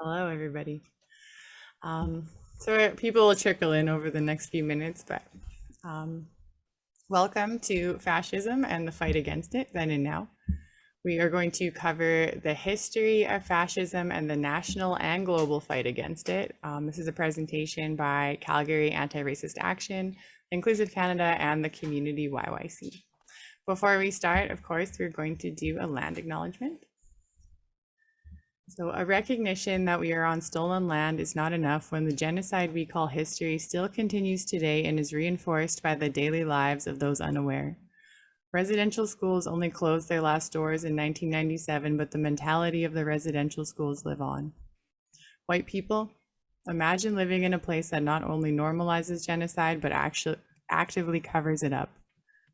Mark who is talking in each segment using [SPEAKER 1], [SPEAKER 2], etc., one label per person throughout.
[SPEAKER 1] Hello, everybody. People will trickle in over the next few minutes, but um, welcome to Fascism and the Fight Against It, then and now. We are going to cover the history of fascism and the national and global fight against it. This is a presentation by Calgary Anti-Racist Action, Inclusive Canada, and the Community YYC. Before we start, of course, we're going to do a land acknowledgement. So a recognition that we are on stolen land is not enough when the genocide we call history still continues today and is reinforced by the daily lives of those unaware. Residential schools only closed their last doors in 1997, but the mentality of the residential schools live on. White people, imagine living in a place that not only normalizes genocide, but actually actively covers it up.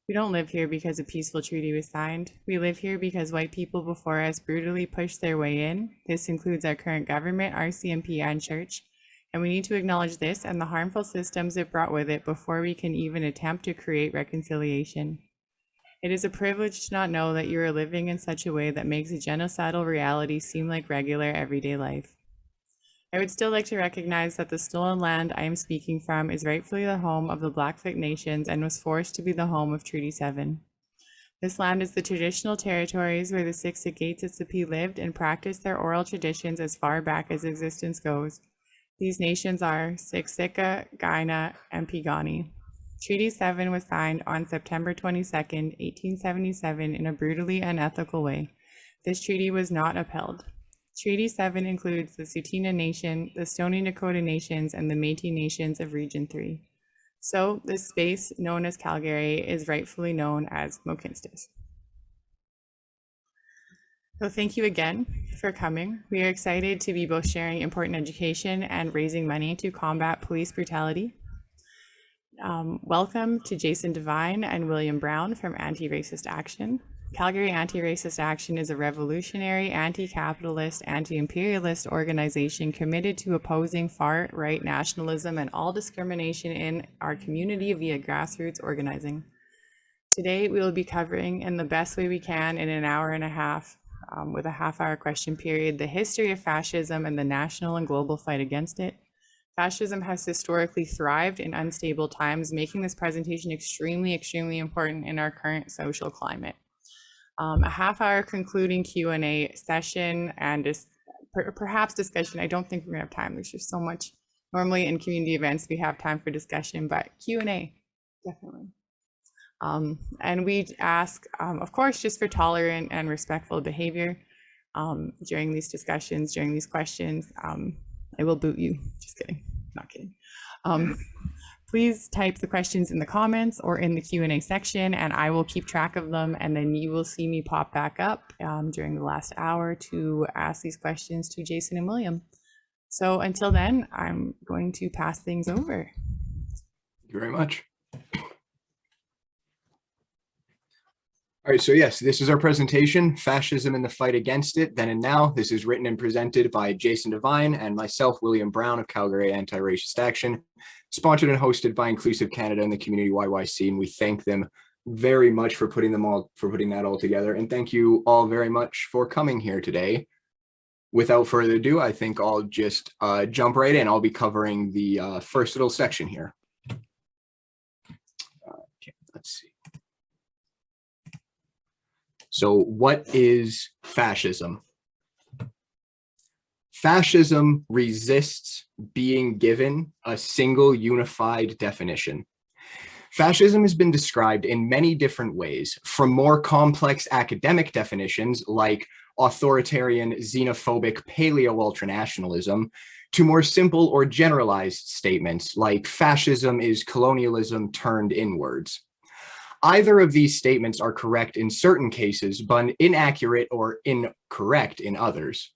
[SPEAKER 1] We don't live here because a peaceful treaty was signed. We live here because white people before us brutally pushed their way in. This includes our current government, RCMP, and church. And we need to acknowledge this and the harmful systems it brought with it before we can even attempt to create reconciliation. It is a privilege to not know that you are living in such a way that makes a genocidal reality seem like regular everyday life. I would still like to recognize that the stolen land I am speaking from is rightfully the home of the Blackfoot Nations and was forced to be the home of Treaty 7. This land is the traditional territories where the Siksikaitsitsupi lived and practiced their oral traditions as far back as existence goes. These nations are Siksika, Kainai, and Piikani. Treaty 7 was signed on September 22, 1877 in a brutally unethical way. This treaty was not upheld. Treaty 7 includes the Tsuut'ina Nation, the Stoney Nakoda Nations, and the Métis Nations of Region 3. So this space, known as Calgary, is rightfully known as Mohkinstsis. So thank you again for coming. We are excited to be both sharing important education and raising money to combat police brutality. Welcome to Jason Devine and William Brown from Anti-Racist Action. Calgary Anti-Racist Action is a revolutionary, anti-capitalist, anti-imperialist organization committed to opposing far-right nationalism and all discrimination in our community via grassroots organizing. Today, we will be covering in the best way we can in an hour and a half, with a half-hour question period, the history of fascism and the national and global fight against it. Fascism has historically thrived in unstable times, making this presentation extremely important in our current social climate. A half-hour concluding Q&A session and perhaps discussion. I don't think we're gonna have time. There's just so much. Normally in community events, we have time for discussion, but Q&A, definitely. And we ask, of course, just for tolerant and respectful behavior during these discussions, during these questions. I will boot you, just kidding, not kidding. Please type the questions in the comments or in the Q&A section, and I will keep track of them, and then you will see me pop back up during the last hour to ask these questions to Jason and William. So until then, I'm going to pass things over.
[SPEAKER 2] Thank you very much. All right, so yes, this is our presentation, Fascism and the Fight Against It, Then and Now. This is written and presented by Jason Devine and myself, William Brown of Calgary Anti-Racist Action, sponsored and hosted by Inclusive Canada and the Community YYC, and we thank them very much for putting that all together. And thank you all very much for coming here today. Without further ado, I think I'll just jump right in. I'll be covering the first little section here. Okay, let's see. So what is fascism? Fascism resists being given a single unified definition. Fascism has been described in many different ways, from more complex academic definitions like authoritarian, xenophobic, paleo-ultranationalism, to more simple or generalized statements like fascism is colonialism turned inwards. Either of these statements are correct in certain cases, but inaccurate or incorrect in others.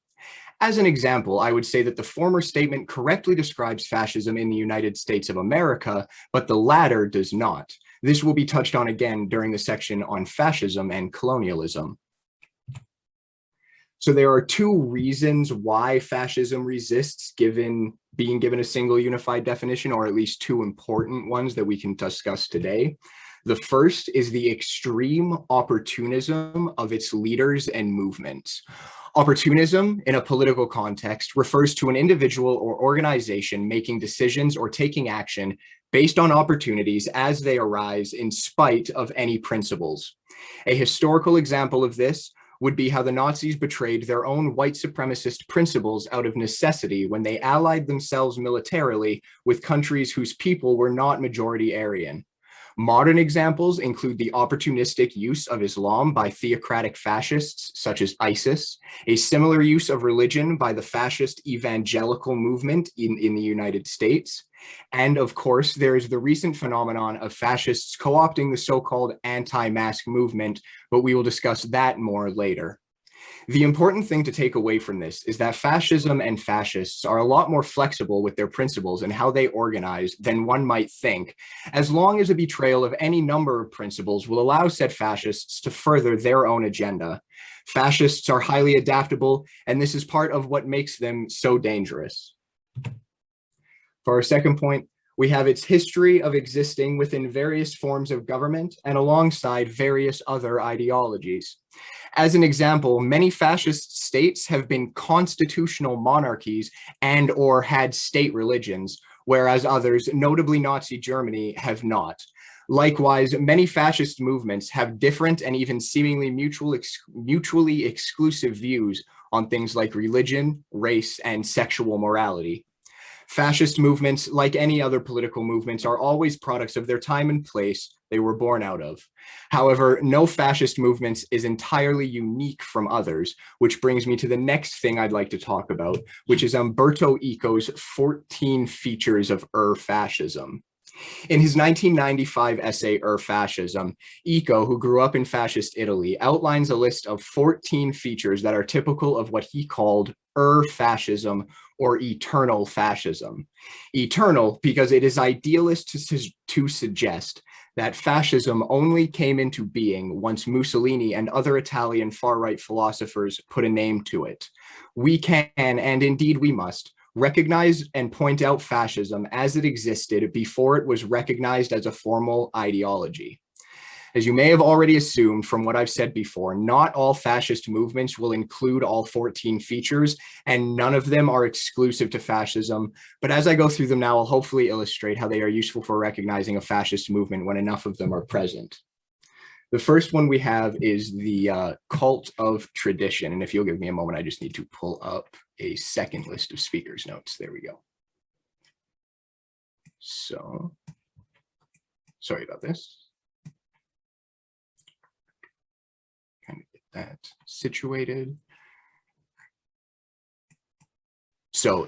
[SPEAKER 2] As an example, I would say that the former statement correctly describes fascism in the United States of America, but the latter does not. This will be touched on again during the section on fascism and colonialism. So there are two reasons why fascism resists being given a single unified definition, or at least two important ones that we can discuss today. The first is the extreme opportunism of its leaders and movements. Opportunism in a political context refers to an individual or organization making decisions or taking action based on opportunities as they arise in spite of any principles. A historical example of this would be how the Nazis betrayed their own white supremacist principles out of necessity when they allied themselves militarily with countries whose people were not majority Aryan. Modern examples include the opportunistic use of Islam by theocratic fascists such as ISIS, a similar use of religion by the fascist evangelical movement in the United States, and of course, there is the recent phenomenon of fascists co-opting the so-called anti-mask movement, but we will discuss that more later. The important thing to take away from this is that fascism and fascists are a lot more flexible with their principles and how they organize than one might think, as long as a betrayal of any number of principles will allow said fascists to further their own agenda. Fascists are highly adaptable, and this is part of what makes them so dangerous. For our second point, we have its history of existing within various forms of government and alongside various other ideologies. As an example, many fascist states have been constitutional monarchies and or had state religions, whereas others, notably Nazi Germany, have not. Likewise, many fascist movements have different and even seemingly mutually exclusive views on things like religion, race, and sexual morality. Fascist movements, like any other political movements, are always products of their time and place they were born out of. However, no fascist movement is entirely unique from others, which brings me to the next thing I'd like to talk about, which is Umberto Eco's 14 features of fascism. In his 1995 essay, Fascism, Eco, who grew up in fascist Italy, outlines a list of 14 features that are typical of what he called fascism or eternal fascism. Eternal because it is idealist to suggest that fascism only came into being once Mussolini and other Italian far-right philosophers put a name to it. We can, and indeed we must, recognize and point out fascism as it existed before it was recognized as a formal ideology. As you may have already assumed from what I've said before, not all fascist movements will include all 14 features, and none of them are exclusive to fascism. But as I go through them now, I'll hopefully illustrate how they are useful for recognizing a fascist movement when enough of them are present. The first one we have is the cult of tradition. And if you'll give me a moment, I just need to pull up a second list of speakers' notes. There we go. So, sorry about this. Kind of get that situated. So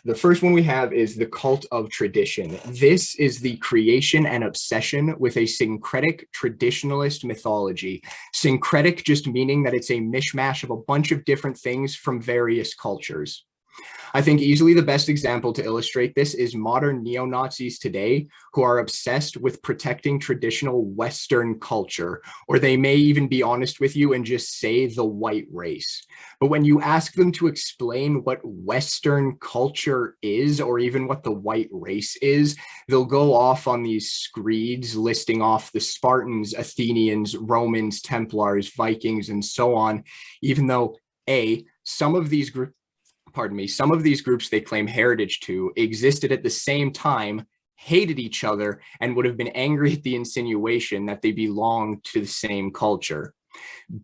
[SPEAKER 2] the first one we have is the cult of tradition. This is the creation and obsession with a syncretic traditionalist mythology. Syncretic just meaning that it's a mishmash of a bunch of different things from various cultures. I think easily the best example to illustrate this is modern neo-Nazis today who are obsessed with protecting traditional Western culture, or they may even be honest with you and just say the white race. But when you ask them to explain what Western culture is, or even what the white race is, they'll go off on these screeds listing off the Spartans, Athenians, Romans, Templars, Vikings, and so on, even though some of these groups they claim heritage to existed at the same time, hated each other, and would have been angry at the insinuation that they belonged to the same culture.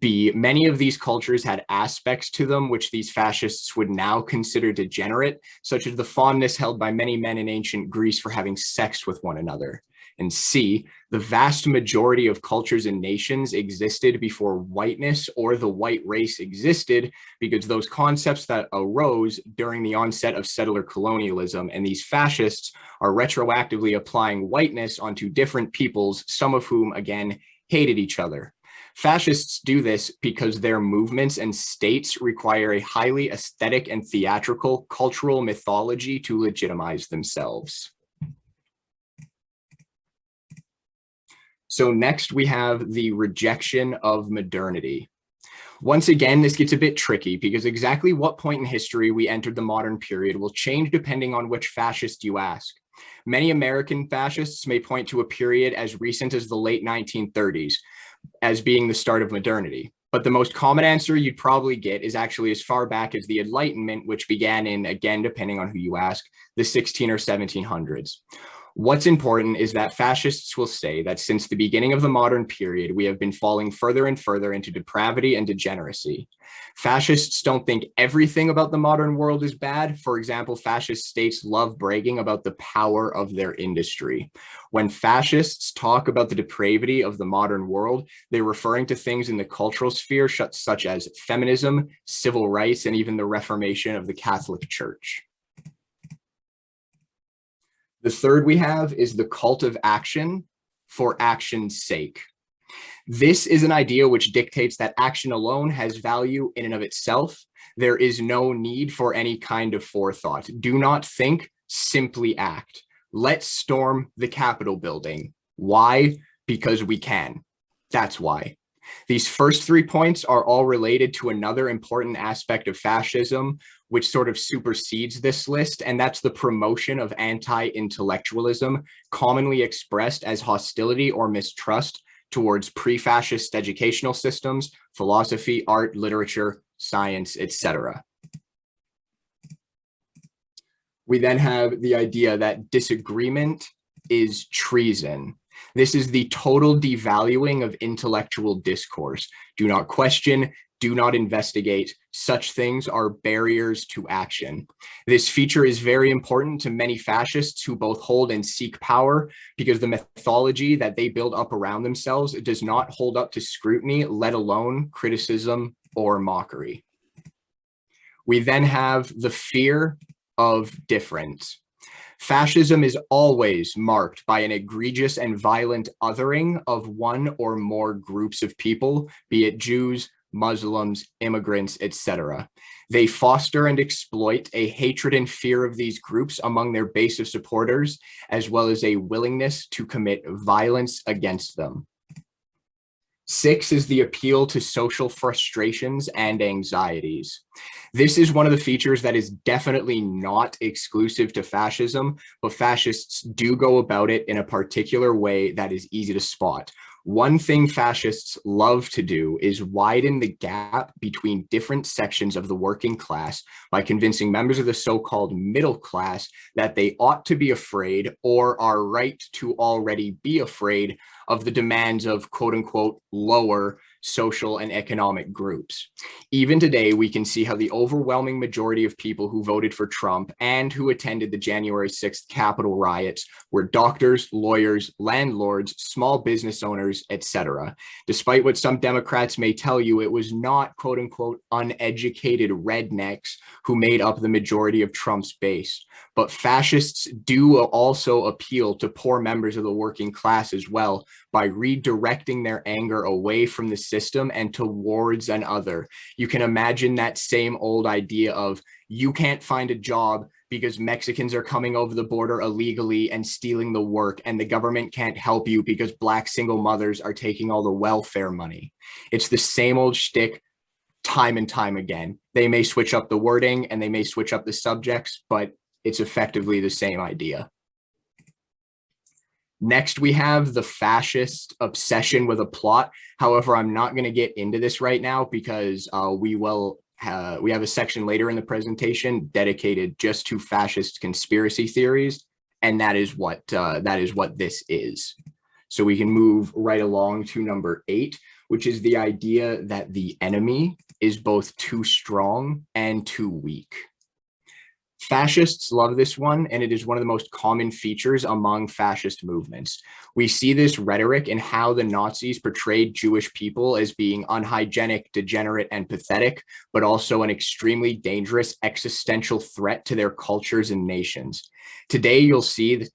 [SPEAKER 2] B, many of these cultures had aspects to them which these fascists would now consider degenerate, such as the fondness held by many men in ancient Greece for having sex with one another. And C, the vast majority of cultures and nations existed before whiteness or the white race existed, because those concepts that arose during the onset of settler colonialism, and these fascists are retroactively applying whiteness onto different peoples, some of whom, again, hated each other. Fascists do this because their movements and states require a highly aesthetic and theatrical cultural mythology to legitimize themselves. So next we have the rejection of modernity. Once again, this gets a bit tricky because exactly what point in history we entered the modern period will change depending on which fascist you ask. Many American fascists may point to a period as recent as the late 1930s as being the start of modernity. But the most common answer you'd probably get is actually as far back as the Enlightenment, which began in, again, depending on who you ask, the 16 or 1700s. What's important is that fascists will say that since the beginning of the modern period, we have been falling further and further into depravity and degeneracy. Fascists don't think everything about the modern world is bad. For example, fascist states love bragging about the power of their industry. When fascists talk about the depravity of the modern world, they're referring to things in the cultural sphere, such as feminism, civil rights, and even the Reformation of the Catholic Church. The third we have is the cult of action for action's sake. This is an idea which dictates that action alone has value in and of itself. There is no need for any kind of forethought. Do not think, simply act. Let's storm the Capitol building. Why? Because we can. That's why. These first 3 points are all related to another important aspect of fascism, which sort of supersedes this list, and that's the promotion of anti-intellectualism, commonly expressed as hostility or mistrust towards pre-fascist educational systems, philosophy, art, literature, science, etc. We then have the idea that disagreement is treason. This is the total devaluing of intellectual discourse. Do not question, do not investigate. Such things are barriers to action. This feature is very important to many fascists who both hold and seek power, because the mythology that they build up around themselves does not hold up to scrutiny, let alone criticism or mockery. We then have the fear of difference. Fascism is always marked by an egregious and violent othering of one or more groups of people, be it Jews, Muslims, immigrants, etc. They foster and exploit a hatred and fear of these groups among their base of supporters, as well as a willingness to commit violence against them. 6 is the appeal to social frustrations and anxieties. This is one of the features that is definitely not exclusive to fascism, but fascists do go about it in a particular way that is easy to spot. One thing fascists love to do is widen the gap between different sections of the working class by convincing members of the so-called middle class that they ought to be afraid, or are right to already be afraid, of the demands of quote unquote lower social and economic groups. Even today, we can see how the overwhelming majority of people who voted for Trump and who attended the January 6th Capitol riots were doctors, lawyers, landlords, small business owners, etc. Despite what some Democrats may tell you, it was not quote unquote uneducated rednecks who made up the majority of Trump's base. But fascists do also appeal to poor members of the working class as well, by redirecting their anger away from the system and towards another. You can imagine that same old idea of, you can't find a job because Mexicans are coming over the border illegally and stealing the work, and the government can't help you because Black single mothers are taking all the welfare money. It's the same old shtick time and time again. They may switch up the wording and they may switch up the subjects, but it's effectively the same idea. Next, we have the fascist obsession with a plot. However, I'm not going to get into this right now because we have a section later in the presentation dedicated just to fascist conspiracy theories, and that is what this is. So we can move right along to number 8, which is the idea that the enemy is both too strong and too weak. Fascists love this one, and it is one of the most common features among fascist movements. We see this rhetoric in how the Nazis portrayed Jewish people as being unhygienic, degenerate, and pathetic, but also an extremely dangerous existential threat to their cultures and nations. Today, you'll see,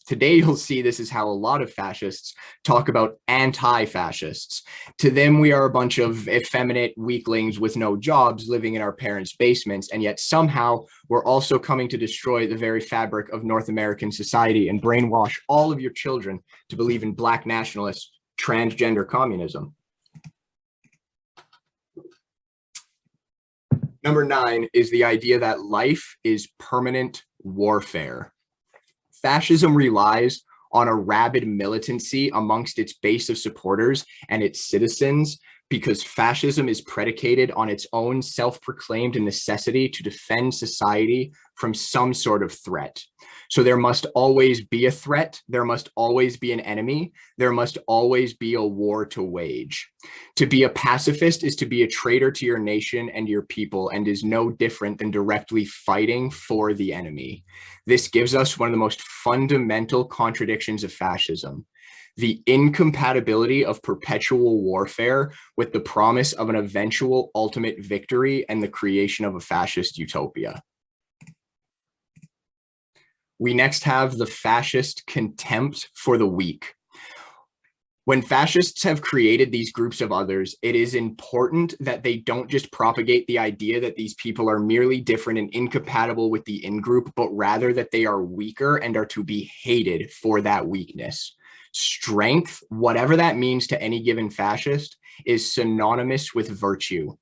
[SPEAKER 2] Today, you'll see this is how a lot of fascists talk about anti-fascists. To them, we are a bunch of effeminate weaklings with no jobs living in our parents' basements, and yet somehow we're also coming to destroy the very fabric of North American society and brainwash all of your children to believe in Black nationalist, transgender communism. Number 9 is the idea that life is permanent warfare. Fascism relies on a rabid militancy amongst its base of supporters and its citizens, because fascism is predicated on its own self-proclaimed necessity to defend society from some sort of threat. So there must always be a threat, there must always be an enemy, there must always be a war to wage. To be a pacifist is to be a traitor to your nation and your people, and is no different than directly fighting for the enemy. This gives us one of the most fundamental contradictions of fascism: the incompatibility of perpetual warfare with the promise of an eventual ultimate victory and the creation of a fascist utopia. We next have the fascist contempt for the weak. When fascists have created these groups of others, it is important that they don't just propagate the idea that these people are merely different and incompatible with the in-group, but rather that they are weaker and are to be hated for that weakness. Strength, whatever that means to any given fascist, is synonymous with virtue.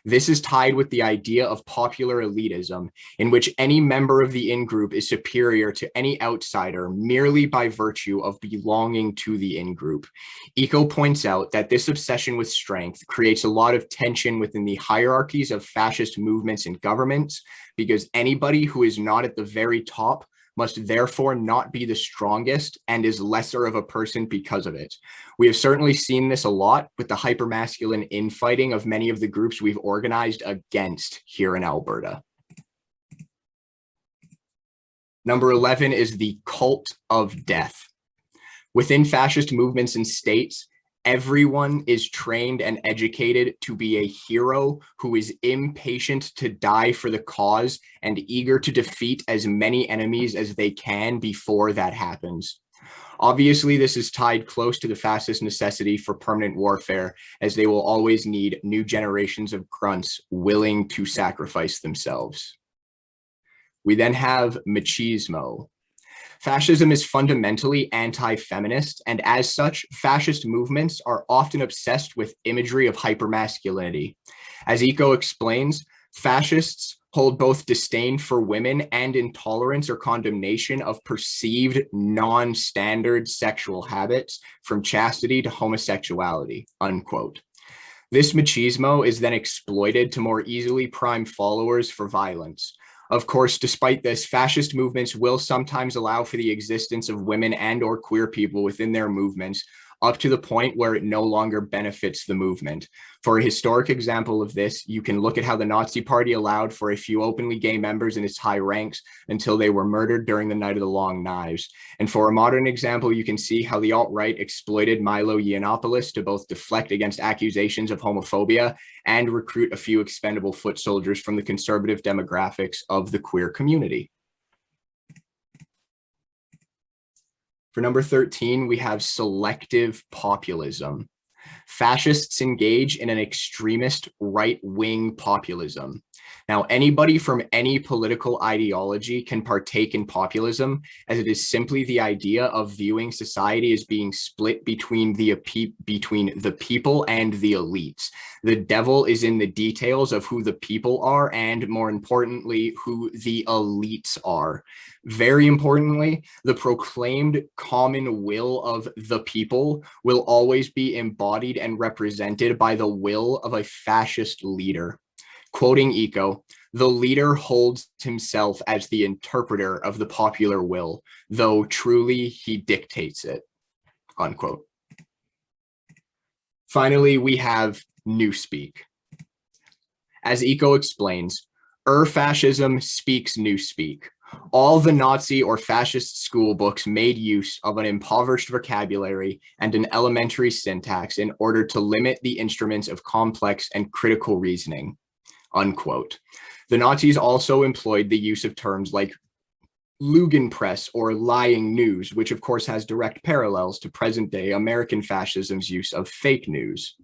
[SPEAKER 2] This is tied with the idea of popular elitism, in which any member of the in-group is superior to any outsider merely by virtue of belonging to the in-group. Eco points out that this obsession with strength creates a lot of tension within the hierarchies of fascist movements and governments, because anybody who is not at the very top must therefore not be the strongest and is lesser of a person because of it. We have certainly seen this a lot with the hypermasculine infighting of many of the groups we've organized against here in Alberta. Number 11 is the cult of death. Within fascist movements and states, everyone is trained and educated to be a hero who is impatient to die for the cause and eager to defeat as many enemies as they can before that happens. Obviously, this is tied close to the fascist necessity for permanent warfare, as they will always need new generations of grunts willing to sacrifice themselves. We then have machismo. Fascism is fundamentally anti-feminist, and as such, fascist movements are often obsessed with imagery of hypermasculinity. As Eco explains, fascists hold both disdain for women and intolerance or condemnation of perceived non-standard sexual habits, from chastity to homosexuality, unquote. This machismo is then exploited to more easily prime followers for violence. Of course, despite this, fascist movements will sometimes allow for the existence of women and or queer people within their movements, up to the point where it no longer benefits the movement. For a historic example of this, you can look at how the Nazi Party allowed for a few openly gay members in its high ranks until they were murdered during the Night of the Long Knives. And for a modern example, you can see how the alt-right exploited Milo Yiannopoulos to both deflect against accusations of homophobia and recruit a few expendable foot soldiers from the conservative demographics of the queer community. For number 13, we have selective populism. Fascists engage in an extremist right-wing populism. Now, anybody from any political ideology can partake in populism, as it is simply the idea of viewing society as being split between the people and the elites. The devil is in the details of who the people are, and more importantly, who the elites are. Very importantly, the proclaimed common will of the people will always be embodied and represented by the will of a fascist leader. Quoting Eco, "The leader holds himself as the interpreter of the popular will, though truly he dictates it," unquote. Finally, we have newspeak. As Eco explains, fascism speaks newspeak. All the Nazi or fascist school books made use of an impoverished vocabulary and an elementary syntax in order to limit the instruments of complex and critical reasoning, unquote. The Nazis also employed the use of terms like Lügenpresse or lying news, which of course has direct parallels to present-day American fascism's use of fake news.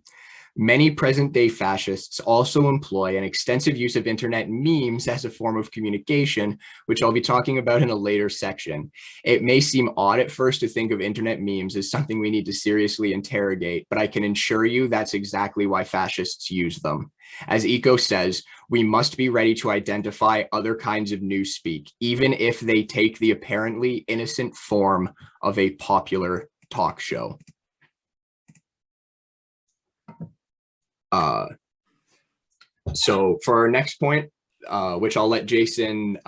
[SPEAKER 2] Many present-day fascists also employ an extensive use of internet memes as a form of communication, which I'll be talking about in a later section. It may seem odd at first to think of internet memes as something we need to seriously interrogate, but I can assure you that's exactly why fascists use them. As Eco says, we must be ready to identify other kinds of newspeak, even if they take the apparently innocent form of a popular talk show. So for our next point, which I'll let Jason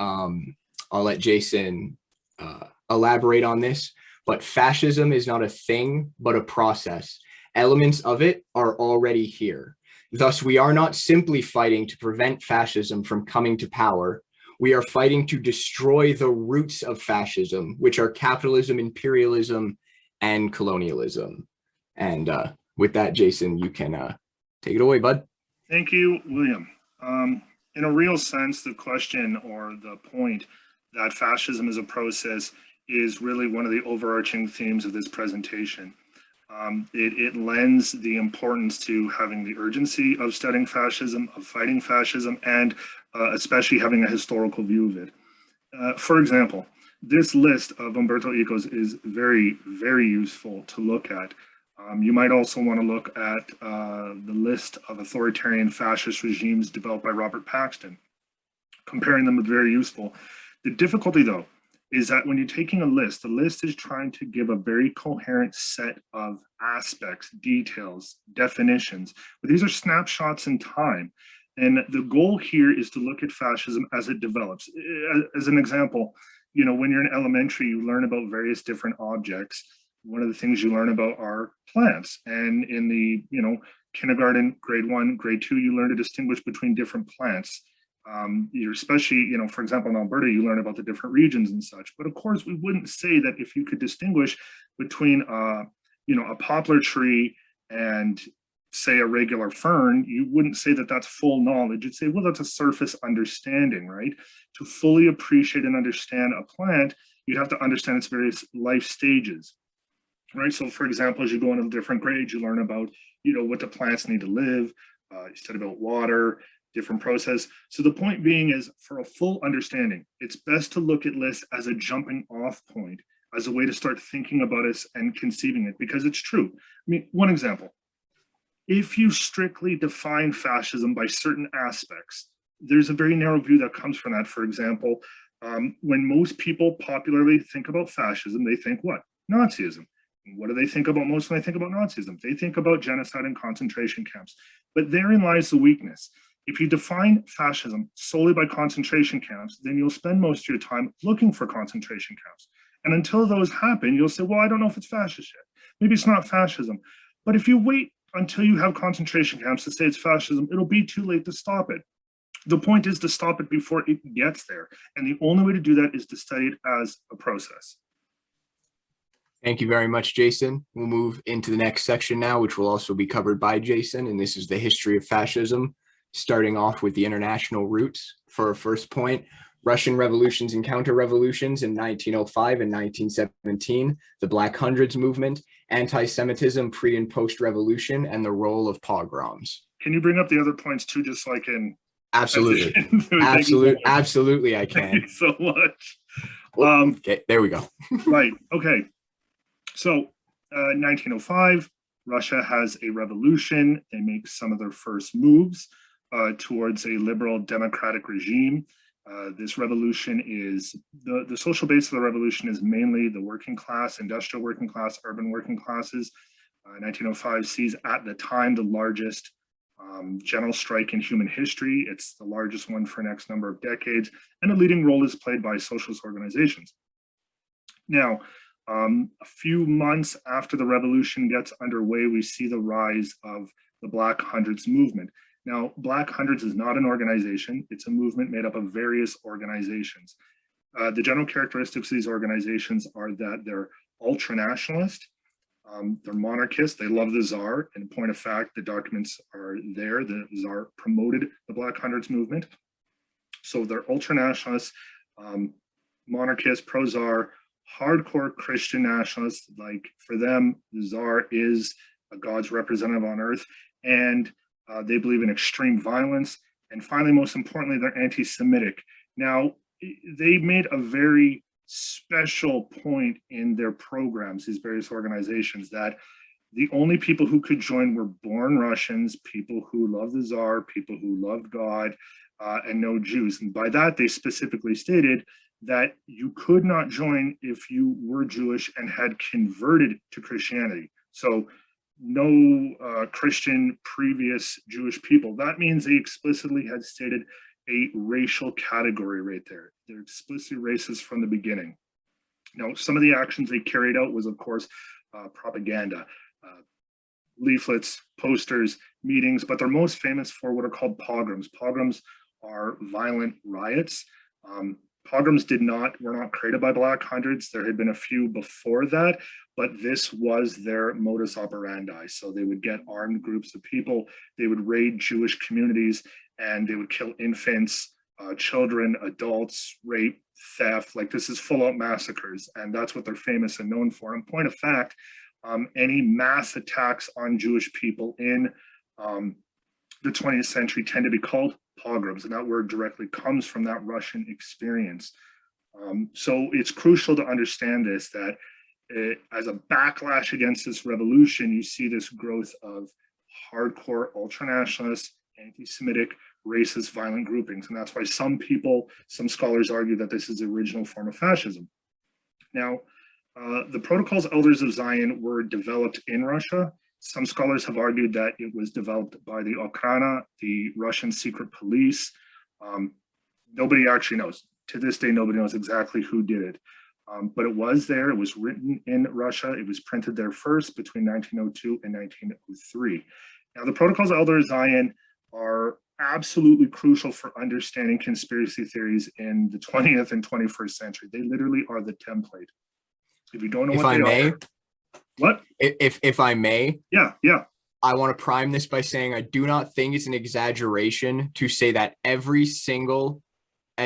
[SPEAKER 2] elaborate on this, but fascism is not a thing, but a process. Elements of it are already here. Thus, we are not simply fighting to prevent fascism from coming to power. We are fighting to destroy the roots of fascism, which are capitalism, imperialism, and colonialism. And with that, Jason, you can take it away, bud.
[SPEAKER 3] Thank you, William. In a real sense, the question or the point that fascism is a process is really one of the overarching themes of this presentation. It lends the importance to having the urgency of studying fascism, of fighting fascism, and especially having a historical view of it. For example, this list of Umberto Eco's is very, very useful to look at. You might also want to look at the list of authoritarian fascist regimes developed by Robert Paxton. Comparing them is very useful. The difficulty, though, is that when you're taking a list, the list is trying to give a very coherent set of aspects, details, definitions, but these are snapshots in time. And the goal here is to look at fascism as it develops. As an example, you know, when you're in elementary, you learn about various different objects. One of the things you learn about are plants. And in the, you know, kindergarten, grade 1, grade 2, you learn to distinguish between different plants. You're especially, you know, for example, in Alberta, you learn about the different regions and such. But of course, we wouldn't say that if you could distinguish between, you know, a poplar tree and say a regular fern, you wouldn't say that that's full knowledge. You'd say, well, that's a surface understanding, right? To fully appreciate and understand a plant, you have to understand its various life stages, right? So for example, as you go into different grades, you learn about, you know, what the plants need to live, you study about water, different process. So the point being is, for a full understanding, it's best to look at lists as a jumping off point, as a way to start thinking about it and conceiving it, because it's true. I mean, one example, if you strictly define fascism by certain aspects, there's a very narrow view that comes from that. For example, when most people popularly think about fascism, they think what? Nazism. What do they think about most when they think about Nazism? They think about genocide and concentration camps. But therein lies the weakness. If you define fascism solely by concentration camps, then you'll spend most of your time looking for concentration camps. And until those happen, you'll say, well, I don't know if it's fascist yet. Maybe it's not fascism. But if you wait until you have concentration camps to say it's fascism, it'll be too late to stop it. The point is to stop it before it gets there. And the only way to do that is to study it as a process.
[SPEAKER 2] Thank you very much, Jason. We'll move into the next section now, which will also be covered by Jason, and this is the history of fascism, starting off with the international roots. For our first point, Russian revolutions and counter-revolutions in 1905 and 1917, the Black Hundreds movement, anti-Semitism pre- and post-revolution, and the role of pogroms.
[SPEAKER 3] Can you bring up the other points too, just so I can?
[SPEAKER 2] Absolutely. Absolutely, I can.
[SPEAKER 3] Thank you so much.
[SPEAKER 2] Okay, there we go.
[SPEAKER 3] Right, okay. So 1905, Russia has a revolution. They make some of their first moves towards a liberal democratic regime. This revolution is, the social base of the revolution is mainly the working class, industrial working class, urban working classes. 1905 sees at the time the largest general strike in human history. It's the largest one for the next number of decades, and a leading role is played by socialist organizations. Now, a few months after the revolution gets underway, we see the rise of the Black Hundreds movement. Now, Black Hundreds is not an organization. It's a movement made up of various organizations. The general characteristics of these organizations are that they're ultra-nationalist, they're monarchist, they love the Tsar. In point of fact, the documents are there. The Tsar promoted the Black Hundreds movement. So they're ultra-nationalists, monarchist, pro-Tsar, hardcore Christian nationalists. Like, for them, the Tsar is a God's representative on earth. and they believe in extreme violence. And finally, most importantly, they're anti-Semitic. Now, they made a very special point in their programs, these various organizations, that the only people who could join were born Russians, people who loved the Tsar, people who loved God, and no Jews. And by that, they specifically stated that you could not join if you were Jewish and had converted to Christianity. So no Christian previous Jewish people. That means they explicitly had stated a racial category right there. They're explicitly racist from the beginning. Now, some of the actions they carried out was, of course, propaganda, leaflets, posters, meetings, but they're most famous for what are called pogroms. Pogroms are violent riots. Pogroms were not created by Black Hundreds. There had been a few before that, but this was their modus operandi. So they would get armed groups of people, they would raid Jewish communities, and they would kill infants, children, adults, rape, theft. Like, this is full out massacres, and that's what they're famous and known for. And point of fact, any mass attacks on Jewish people in the 20th century tend to be called pogroms, and that word directly comes from that Russian experience. So it's crucial to understand this, that as a backlash against this revolution, you see this growth of hardcore ultranationalist, anti-Semitic, racist, violent groupings. And that's why some scholars argue that this is the original form of fascism. Now, the Protocols Elders of Zion were developed in Russia. Some scholars have argued that it was developed by the Okhrana, the Russian secret police. Nobody actually knows. To this day, nobody knows exactly who did it. But it was there. It was written in Russia. It was printed there first between 1902 and 1903. Now, the Protocols Elders of Zion are absolutely crucial for understanding conspiracy theories in the 20th and 21st century. They literally are the template. If you don't know what they are. What?
[SPEAKER 2] If I may.
[SPEAKER 3] Yeah.
[SPEAKER 2] I want to prime this by saying I do not think it's an exaggeration to say that at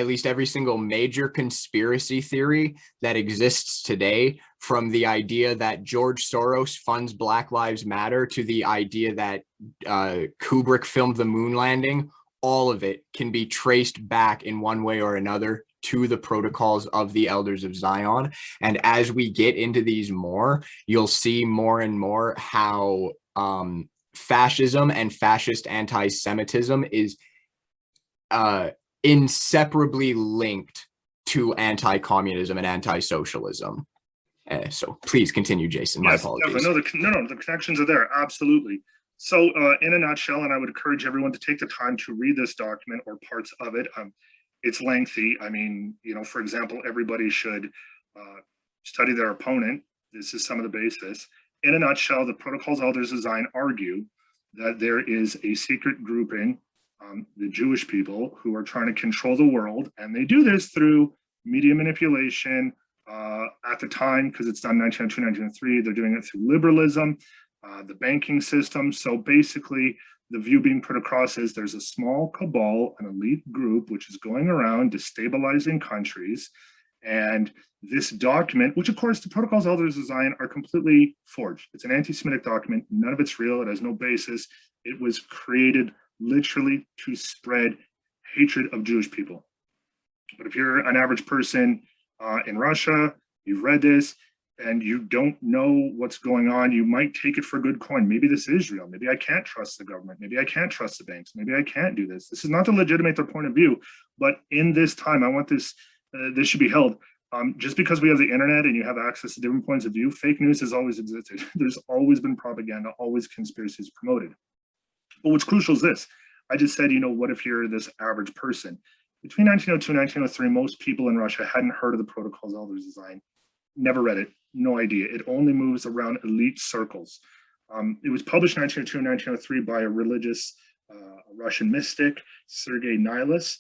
[SPEAKER 2] least every single major conspiracy theory that exists today, from the idea that George Soros funds Black Lives Matter to the idea that Kubrick filmed the moon landing, all of it can be traced back in one way or another to the Protocols of the Elders of Zion. And as we get into these more, you'll see more and more how fascism and fascist anti-Semitism is inseparably linked to anti-communism and anti-socialism. So please continue, Jason. My apologies.
[SPEAKER 3] No, the connections are there. Absolutely. So in a nutshell, and I would encourage everyone to take the time to read this document or parts of it. It's lengthy. I mean, for example, everybody should study their opponent. This is some of the basis. In a nutshell, the Protocols Elders of Zion argue that there is a secret grouping, the Jewish people, who are trying to control the world. And they do this through media manipulation. At the time, because it's done 1902, 1903, they're doing it through liberalism, the banking system. So basically, the view being put across is there's a small cabal, an elite group, which is going around destabilizing countries. And this document, which of course the Protocols Elders of Zion are completely forged. It's an anti-Semitic document. None of it's real. It has no basis. It was created literally to spread hatred of Jewish people. But if you're an average person in Russia, you've read this, and you don't know what's going on, you might take it for good coin. Maybe this is real. Maybe I can't trust the government. Maybe I can't trust the banks. Maybe I can't do this. This is not to legitimate their point of view, but in this time, I want this, this should be held. Just because we have the internet and you have access to different points of view, fake news has always existed. There's always been propaganda, always conspiracies promoted. But what's crucial is this. I just said, what if you're this average person? Between 1902 and 1903, most people in Russia hadn't heard of the Protocols Elders of Zion, never read it, no idea. It only moves around elite circles. It was published in 1902 and 1903 by a religious Russian mystic, Sergei Nilus.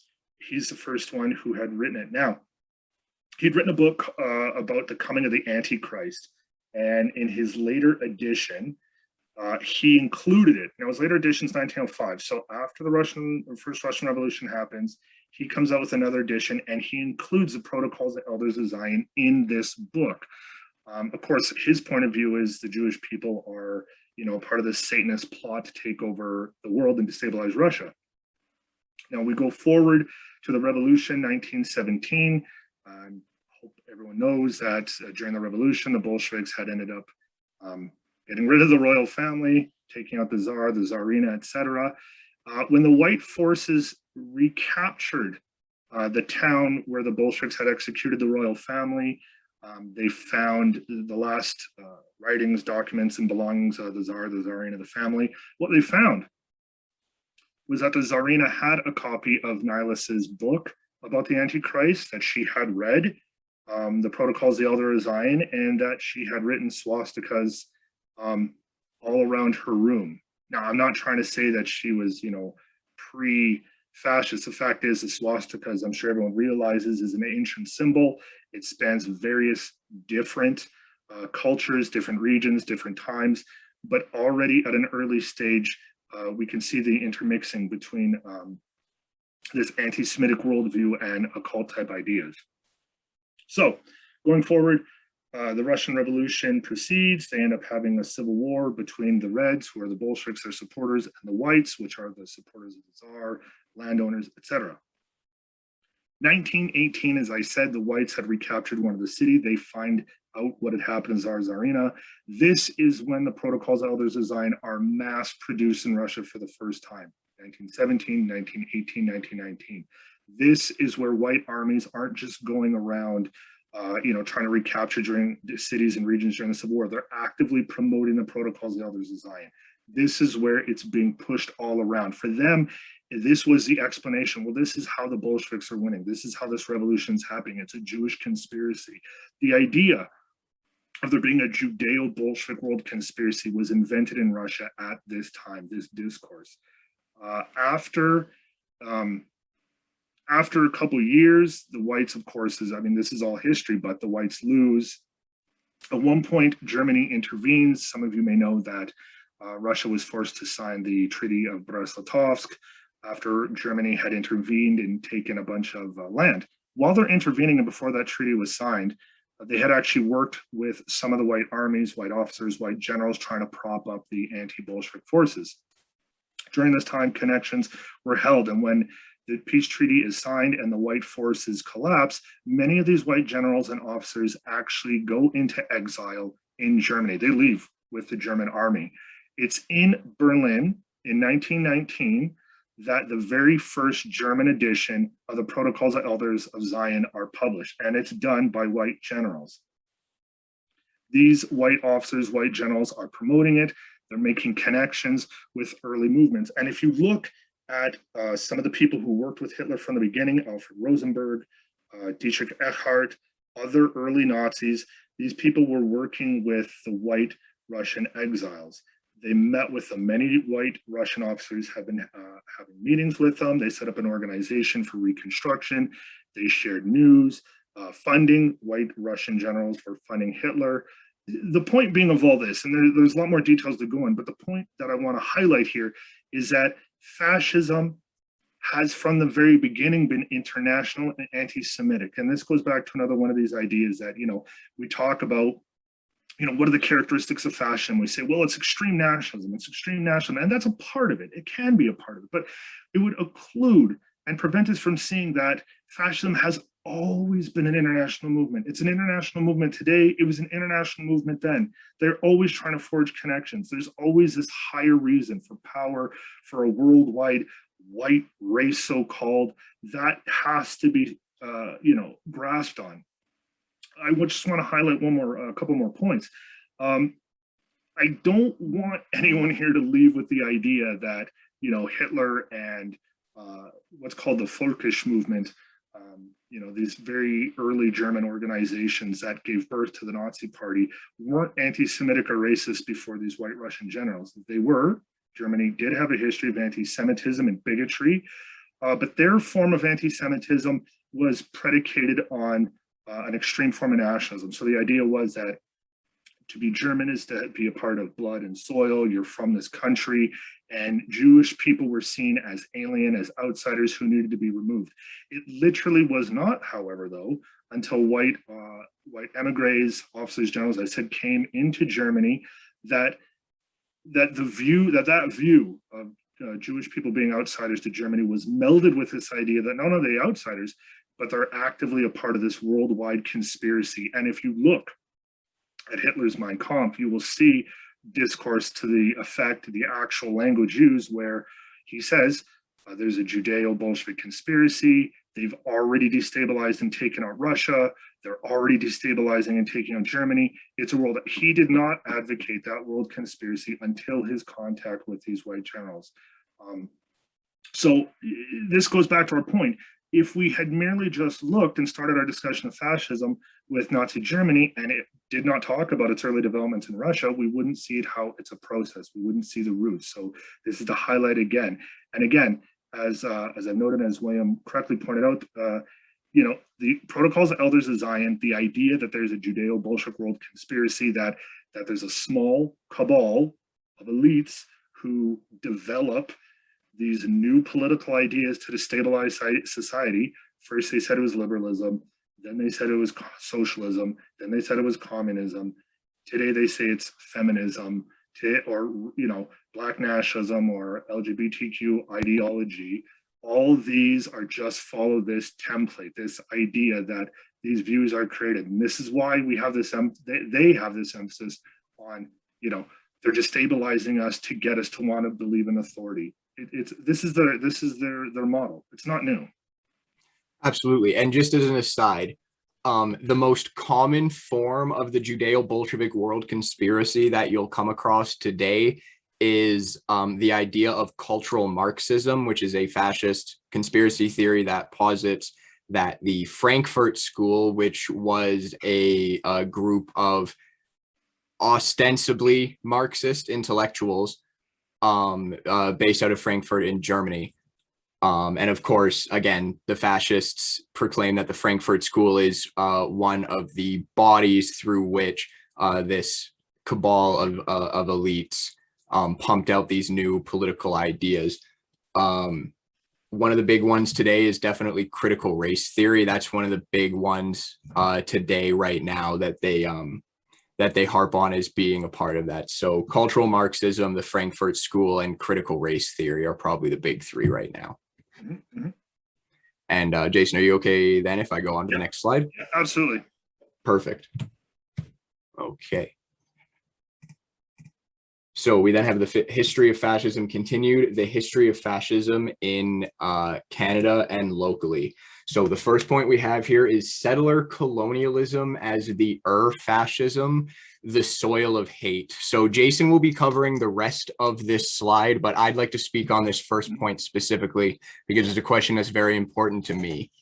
[SPEAKER 3] He's the first one who had written it. Now, he'd written a book about the coming of the Antichrist, and in his later edition, he included it. Now, his later edition is 1905. So after the first Russian Revolution happens, he comes out with another edition, and he includes the Protocols of Elders of Zion in this book. Of course, his point of view is the Jewish people are, part of this Satanist plot to take over the world and destabilize Russia. Now we go forward to the revolution, 1917. I hope everyone knows that during the revolution, the Bolsheviks had ended up getting rid of the royal family, taking out the Tsar, the Tsarina, etc. When the white forces recaptured the town where the Bolsheviks had executed the royal family, they found the last writings, documents, and belongings of the Tsar, the Tsarina, the family. What they found was that the Tsarina had a copy of Nihilis's book about the Antichrist that she had read, the Protocols of the Elder of Zion, and that she had written swastikas all around her room. Now, I'm not trying to say that she was, pre-fascist. The fact is, the swastika, as I'm sure everyone realizes, is an ancient symbol. It spans various different cultures, different regions, different times, but already at an early stage, we can see the intermixing between this anti-Semitic worldview and occult type ideas. So going forward, the Russian Revolution proceeds. They end up having a civil war between the Reds, who are the Bolsheviks, their supporters, and the Whites, which are the supporters of the Tsar, landowners, etc. 1918, as I said, the Whites had recaptured one of the city. They find out what had happened in Tsar Tsarina. This is when the Protocols of Elders of Zion are mass produced in Russia for the first time. 1917, 1918, 1919. This is where white armies aren't just going around trying to recapture during the cities and regions during the Civil War. They're actively promoting the Protocols of the Elders of Zion. This is where it's being pushed all around. For them, this was the explanation. Well, this is how the Bolsheviks are winning. This is how this revolution is happening. It's a Jewish conspiracy. The idea of there being a Judeo-Bolshevik world conspiracy was invented in Russia at this time, this discourse. After a couple of years, the Whites, of course, this is all history, but the Whites lose. At one point, Germany intervenes. Some of you may know that Russia was forced to sign the Treaty of Brest-Litovsk after Germany had intervened and taken a bunch of land. While they're intervening and before that treaty was signed, they had actually worked with some of the white armies, white officers, white generals trying to prop up the anti-Bolshevik forces. During this time, connections were held, and when the peace treaty is signed and the white forces collapse, many of these white generals and officers actually go into exile in Germany. They leave with the German army. It's in Berlin in 1919 that the very first German edition of the Protocols of Elders of Zion are published, and it's done by white generals. These white officers, white generals are promoting it. They're making connections with early movements. And if you look at some of the people who worked with Hitler from the beginning, Alfred Rosenberg, Dietrich Eckart, other early Nazis, these people were working with the white Russian exiles. They met with them. Many white Russian officers have been having meetings with them. They set up an organization for reconstruction. They shared news, funding. White Russian generals were funding Hitler. The point being of all this, and there's a lot more details to go in, but the point that I want to highlight here is that fascism has from the very beginning been international and anti-Semitic. And this goes back to another one of these ideas that, we talk about, what are the characteristics of fascism? We say, well, it's extreme nationalism, and that's a part of it. It can be a part of it, but it would occlude and prevent us from seeing that fascism has always been an international movement. It's an international movement today. It was an international movement then. They're always trying to forge connections. There's always this higher reason for power, for a worldwide white race, so-called, that has to be, grasped on. I just want to highlight a couple more points. I don't want anyone here to leave with the idea that, Hitler and what's called the Völkisch movement, these very early German organizations that gave birth to the Nazi Party weren't anti-Semitic or racist before these white Russian generals. They were. Germany did have a history of anti-Semitism and bigotry, but their form of anti-Semitism was predicated on an extreme form of nationalism. So the idea was that to be German is to be a part of blood and soil. You're from this country, and Jewish people were seen as alien, as outsiders who needed to be removed. It literally was not, however, though, until white emigres, officers, generals, I said, came into Germany, that that that view of Jewish people being outsiders to Germany was melded with this idea that not only are they outsiders, but they're actively a part of this worldwide conspiracy. And if you look at Hitler's Mein Kampf, you will see discourse to the effect, the actual language used, where he says there's a Judeo-Bolshevik conspiracy. They've already destabilized and taken out Russia. They're already destabilizing and taking out Germany. It's a world that he did not advocate that world conspiracy until his contact with these white generals. So this goes back to our point. If we had merely just looked and started our discussion of fascism with Nazi Germany and it did not talk about its early developments in Russia, we wouldn't see it how it's a process. We wouldn't see the roots. So this is the highlight again. And again, as I've noted, as William correctly pointed out, the Protocols of Elders of Zion, the idea that there's a Judeo-Bolshevik world conspiracy, that there's a small cabal of elites who develop these new political ideas to destabilize society. First, they said it was liberalism. Then they said it was socialism. Then they said it was communism. Today, they say it's feminism, or Black nationalism or LGBTQ ideology. All these are just follow this template, this idea that these views are created. And this is why we have this, they have this emphasis on, they're destabilizing us to get us to want to believe in authority. This is their model. It's not new.
[SPEAKER 2] Absolutely. And just as an aside, the most common form of the Judeo-Bolshevik world conspiracy that you'll come across today is the idea of cultural Marxism, which is a fascist conspiracy theory that posits that the Frankfurt School, which was a group of ostensibly Marxist intellectuals based out of Frankfurt in Germany. And of course, again, the fascists proclaim that the Frankfurt School is one of the bodies through which this cabal of elites pumped out these new political ideas. One of the big ones today is definitely critical race theory. That's one of the big ones today, right now, that they harp on as being a part of that. So cultural Marxism, the Frankfurt School, and critical race theory are probably the big three right now.
[SPEAKER 3] Mm-hmm.
[SPEAKER 2] And Jason, are you okay then if I go on to the next slide?
[SPEAKER 3] Yeah, absolutely.
[SPEAKER 2] Perfect. Okay. So we then have the history of fascism continued, the history of fascism in Canada and locally. So the first point we have here is settler colonialism as the fascism, the soil of hate. So Jason will be covering the rest of this slide, but I'd like to speak on this first point specifically because it's a question that's very important to me.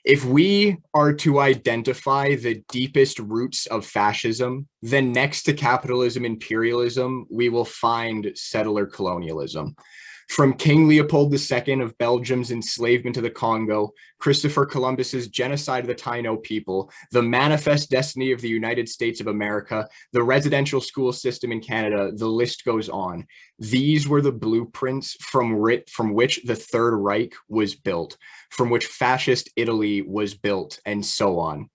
[SPEAKER 2] If we are to identify the deepest roots of fascism, then next to capitalism, imperialism, we will find settler colonialism. From King Leopold II of Belgium's enslavement to the Congo, Christopher Columbus's genocide of the Taino people, the manifest destiny of the United States of America, the residential school system in Canada, the list goes on. These were the blueprints from which the Third Reich was built, from which fascist Italy was built, and so on.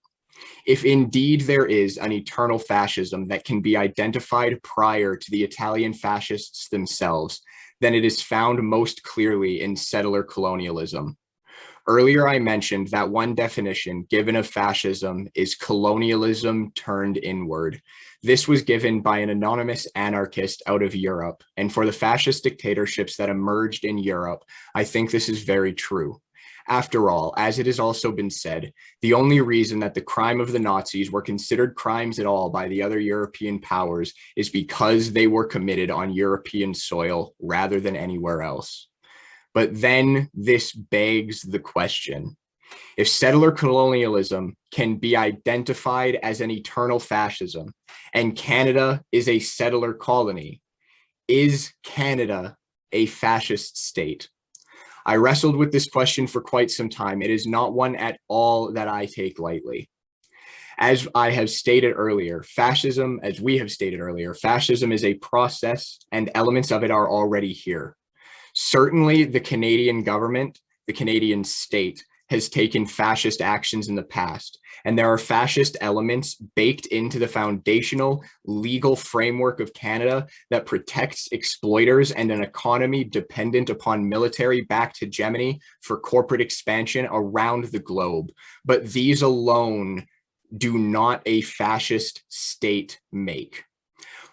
[SPEAKER 2] If indeed there is an eternal fascism that can be identified prior to the Italian fascists themselves, then it is found most clearly in settler colonialism. Earlier, I mentioned that one definition given of fascism is colonialism turned inward. This was given by an anonymous anarchist out of Europe, and for the fascist dictatorships that emerged in Europe, I think this is very true. After all, as it has also been said, the only reason that the crime of the Nazis were considered crimes at all by the other European powers is because they were committed on European soil rather than anywhere else. But then this begs the question: if settler colonialism can be identified as an eternal fascism, and Canada is a settler colony, is Canada a fascist state? I wrestled with this question for quite some time. It is not one at all that I take lightly. As I have stated earlier, fascism, as we have stated earlier, fascism is a process and elements of it are already here. Certainly the Canadian government, the Canadian state, has taken fascist actions in the past, and there are fascist elements baked into the foundational legal framework of Canada that protects exploiters and an economy dependent upon military-backed hegemony for corporate expansion around the globe. But these alone do not a fascist state make.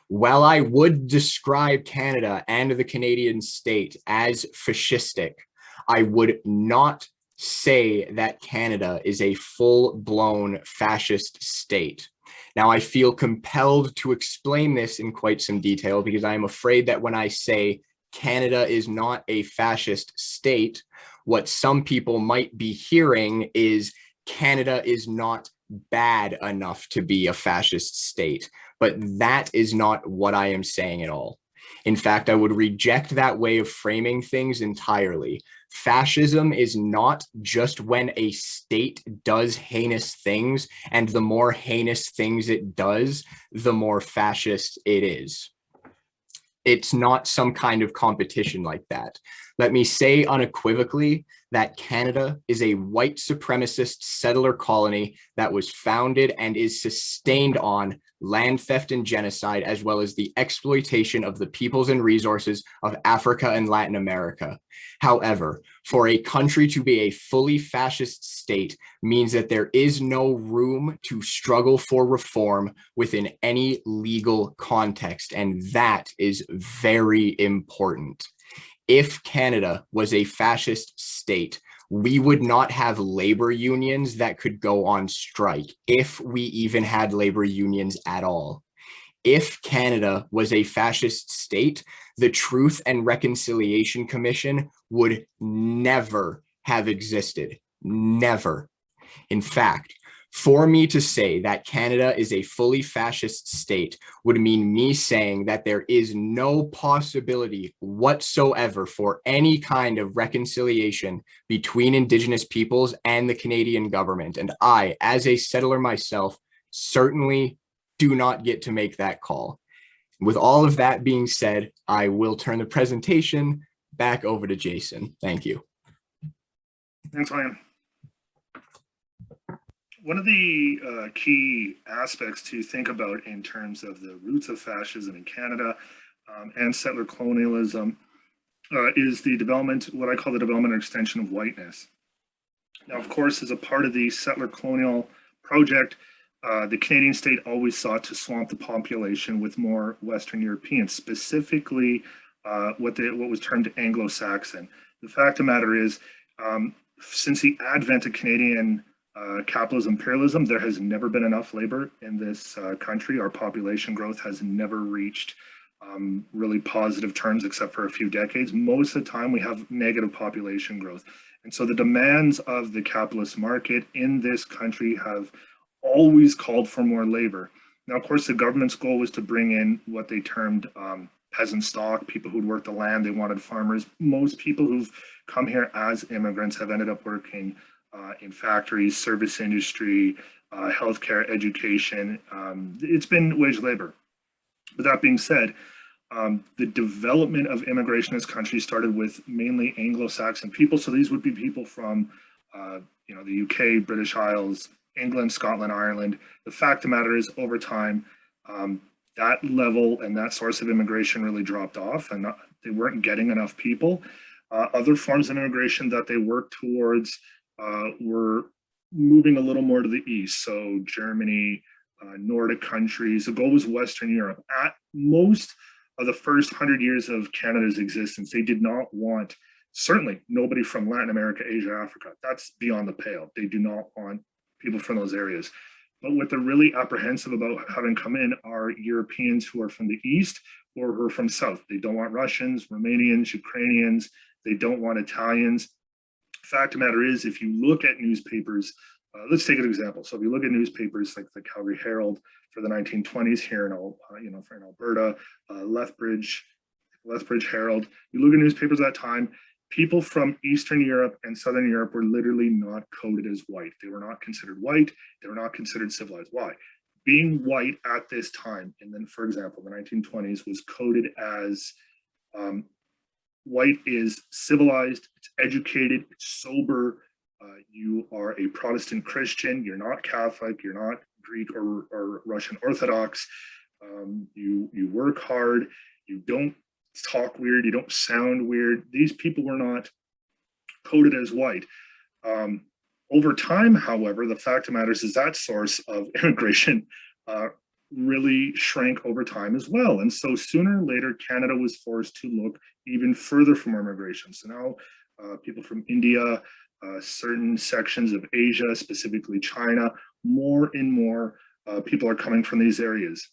[SPEAKER 2] While I would describe Canada and the Canadian state as fascistic, I would not say that Canada is a full-blown fascist state. Now, I feel compelled to explain this in quite some detail because I am afraid that when I say Canada is not a fascist state, what some people might be hearing is Canada is not bad enough to be a fascist state. But that is not what I am saying at all. In fact, I would reject that way of framing things entirely. Fascism is not just when a state does heinous things, and the more heinous things it does, the more fascist it is. It's not some kind of competition like that. Let me say unequivocally that Canada is a white supremacist settler colony that was founded and is sustained on land theft and genocide, as well as the exploitation of the peoples and resources of Africa and Latin America. However, for a country to be a fully fascist state means that there is no room to struggle for reform within any legal context, and that is very important. If Canada was a fascist state, we would not have labor unions that could go on strike, if we even had labor unions at all. If Canada was a fascist state, the Truth and Reconciliation Commission would never have existed. Never. In fact, for me to say that Canada is a fully fascist state would mean me saying that there is no possibility whatsoever for any kind of reconciliation between Indigenous peoples and the Canadian government. And I, as a settler myself, certainly do not get to make that call. With all of that being said, I will turn the presentation back over to Jason. Thank you.
[SPEAKER 3] Thanks, William. One of the key aspects to think about in terms of the roots of fascism in Canada and settler colonialism is the development, what I call the development and extension of whiteness. Now, of course, as a part of the settler colonial project, the Canadian state always sought to swamp the population with more Western Europeans, specifically what was termed Anglo-Saxon. The fact of the matter is, since the advent of Canadian capitalist imperialism, there has never been enough labor in this country. Our population growth has never reached really positive terms except for a few decades. Most of the time we have negative population growth. And so the demands of the capitalist market in this country have always called for more labor. Now, of course, the government's goal was to bring in what they termed peasant stock, people who'd worked the land. They wanted farmers. Most people who've come here as immigrants have ended up working in factories, service industry, healthcare, education. It's been wage labor. But that being said, the development of immigration in this country started with mainly Anglo-Saxon people. So these would be people from, the UK, British Isles, England, Scotland, Ireland. The fact of the matter is, over time, that level and that source of immigration really dropped off, and they weren't getting enough people. Other forms of immigration that they worked towards were moving a little more to the east. So Germany, Nordic countries. The goal was Western Europe. At most of the first 100 years of Canada's existence, they did not want, certainly nobody from Latin America, Asia, Africa. That's beyond the pale. They do not want people from those areas. But what they're really apprehensive about having come in are Europeans who are from the east or who are from south. They don't want Russians, Romanians, Ukrainians. They don't want Italians. Fact of the matter is, if you look at newspapers, let's take an example. So if you look at newspapers like the Calgary Herald for the 1920s here in Alberta, Lethbridge Herald, you look at newspapers at that time, people from Eastern Europe and Southern Europe were literally not coded as white. They were not considered white. They were not considered civilized. Why? Being white at this time, and then, for example, the 1920s was coded as white is civilized, it's educated, it's sober, You are a Protestant Christian, you're not Catholic, you're not Greek or Russian Orthodox. You work hard, you don't talk weird, you don't sound weird. These people were not coded as white. Over time, however, the fact of the matter is that source of immigration really shrank over time as well. And so sooner or later, Canada was forced to look even further from immigration. So now people from India, certain sections of Asia, specifically China, more and more people are coming from these areas.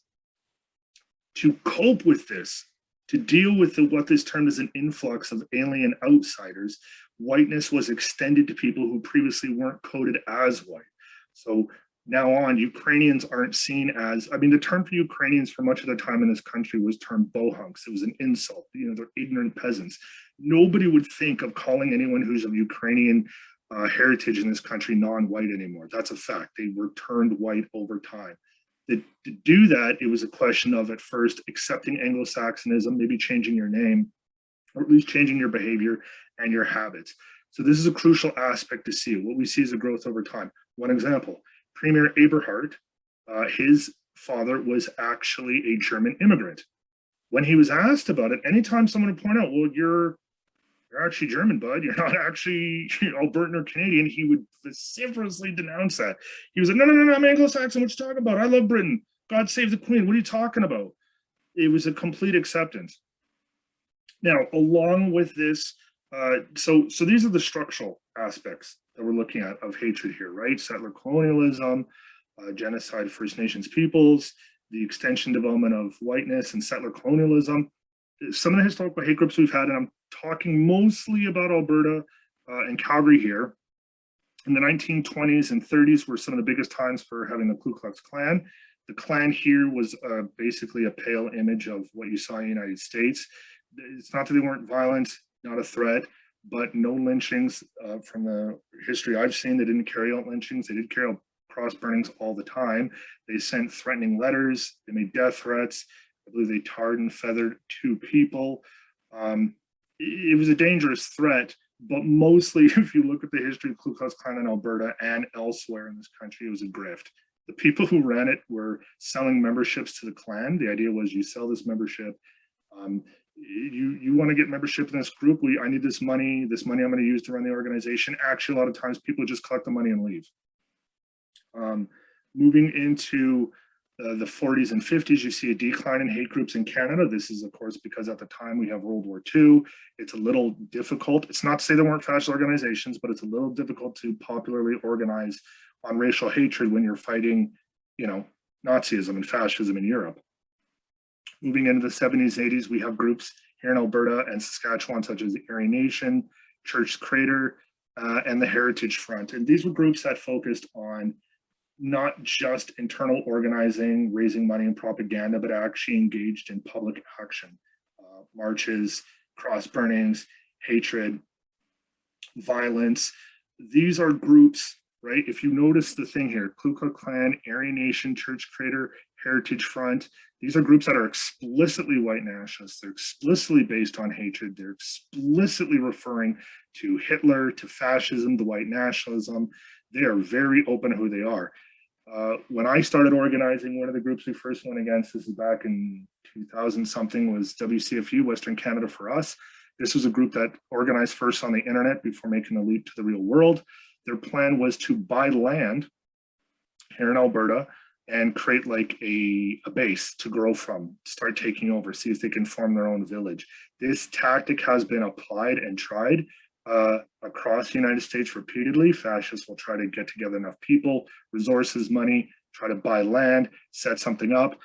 [SPEAKER 3] To cope with this, to deal with what is termed as an influx of alien outsiders, whiteness was extended to people who previously weren't coded as white. So now on, Ukrainians aren't seen as, I mean, the term for Ukrainians for much of the time in this country was termed bohunks. It was an insult. You know, they're ignorant peasants. Nobody would think of calling anyone who's of Ukrainian heritage in this country non-white anymore. That's a fact. They were turned white over time. To do that, it was a question of, at first, accepting Anglo-Saxonism, maybe changing your name, or at least changing your behavior and your habits. So this is a crucial aspect to see. What we see is a growth over time. One example, Premier Eberhard, his father was actually a German immigrant. When he was asked about it, anytime someone would point out, well, you're actually German, bud. You're not actually Albertan or Canadian. He would vociferously denounce that. He was like, no, I'm Anglo-Saxon. What you talking about? I love Britain. God save the Queen. What are you talking about? It was a complete acceptance. Now, along with this, so these are the structural aspects that we're looking at of hatred here, right? Settler colonialism, genocide of First Nations peoples, the extension development of whiteness and settler colonialism. Some of the historical hate groups we've had, and I'm talking mostly about Alberta and Calgary here, in the 1920s and 30s were some of the biggest times for having the Ku Klux Klan. The Klan here was basically a pale image of what you saw in the United States. It's not that they weren't violent, not a threat, but no lynchings from the history I've seen. They didn't carry out lynchings. They did carry out cross burnings all the time. They sent threatening letters. They made death threats. I believe they tarred and feathered 2 people. It was a dangerous threat, but mostly, if you look at the history of Ku Klux Klan in Alberta and elsewhere in this country, it was a grift. The people who ran it were selling memberships to the Klan. The idea was you sell this membership. You want to get membership in this group. I need this money I'm going to use to run the organization. Actually, a lot of times people just collect the money and leave. Moving into the 40s and 50s, you see a decline in hate groups in Canada. This is, of course, because at the time we have World War II. It's a little difficult. It's not to say there weren't fascist organizations, but it's a little difficult to popularly organize on racial hatred when you're fighting, Nazism and fascism in Europe. Moving into the 70s, 80s, we have groups here in Alberta and Saskatchewan, such as the Aryan Nation, Church Crater, and the Heritage Front. And these were groups that focused on not just internal organizing, raising money and propaganda, but actually engaged in public action, marches, cross burnings, hatred, violence. These are groups, right? If you notice the thing here, Ku Klux Klan, Aryan Nation, Church Crater, Heritage Front, these are groups that are explicitly white nationalists. They're explicitly based on hatred. They're explicitly referring to Hitler, to fascism, to white nationalism. They are very open to who they are. When I started organizing, one of the groups we first went against, this is back in 2000 something, was WCFU, Western Canada for Us. This was a group that organized first on the internet before making a leap to the real world. Their plan was to buy land here in Alberta and create like a base to grow from, start taking over, see if they can form their own village. This tactic has been applied and tried across the United States repeatedly. Fascists will try to get together enough people, resources, money, try to buy land, set something up.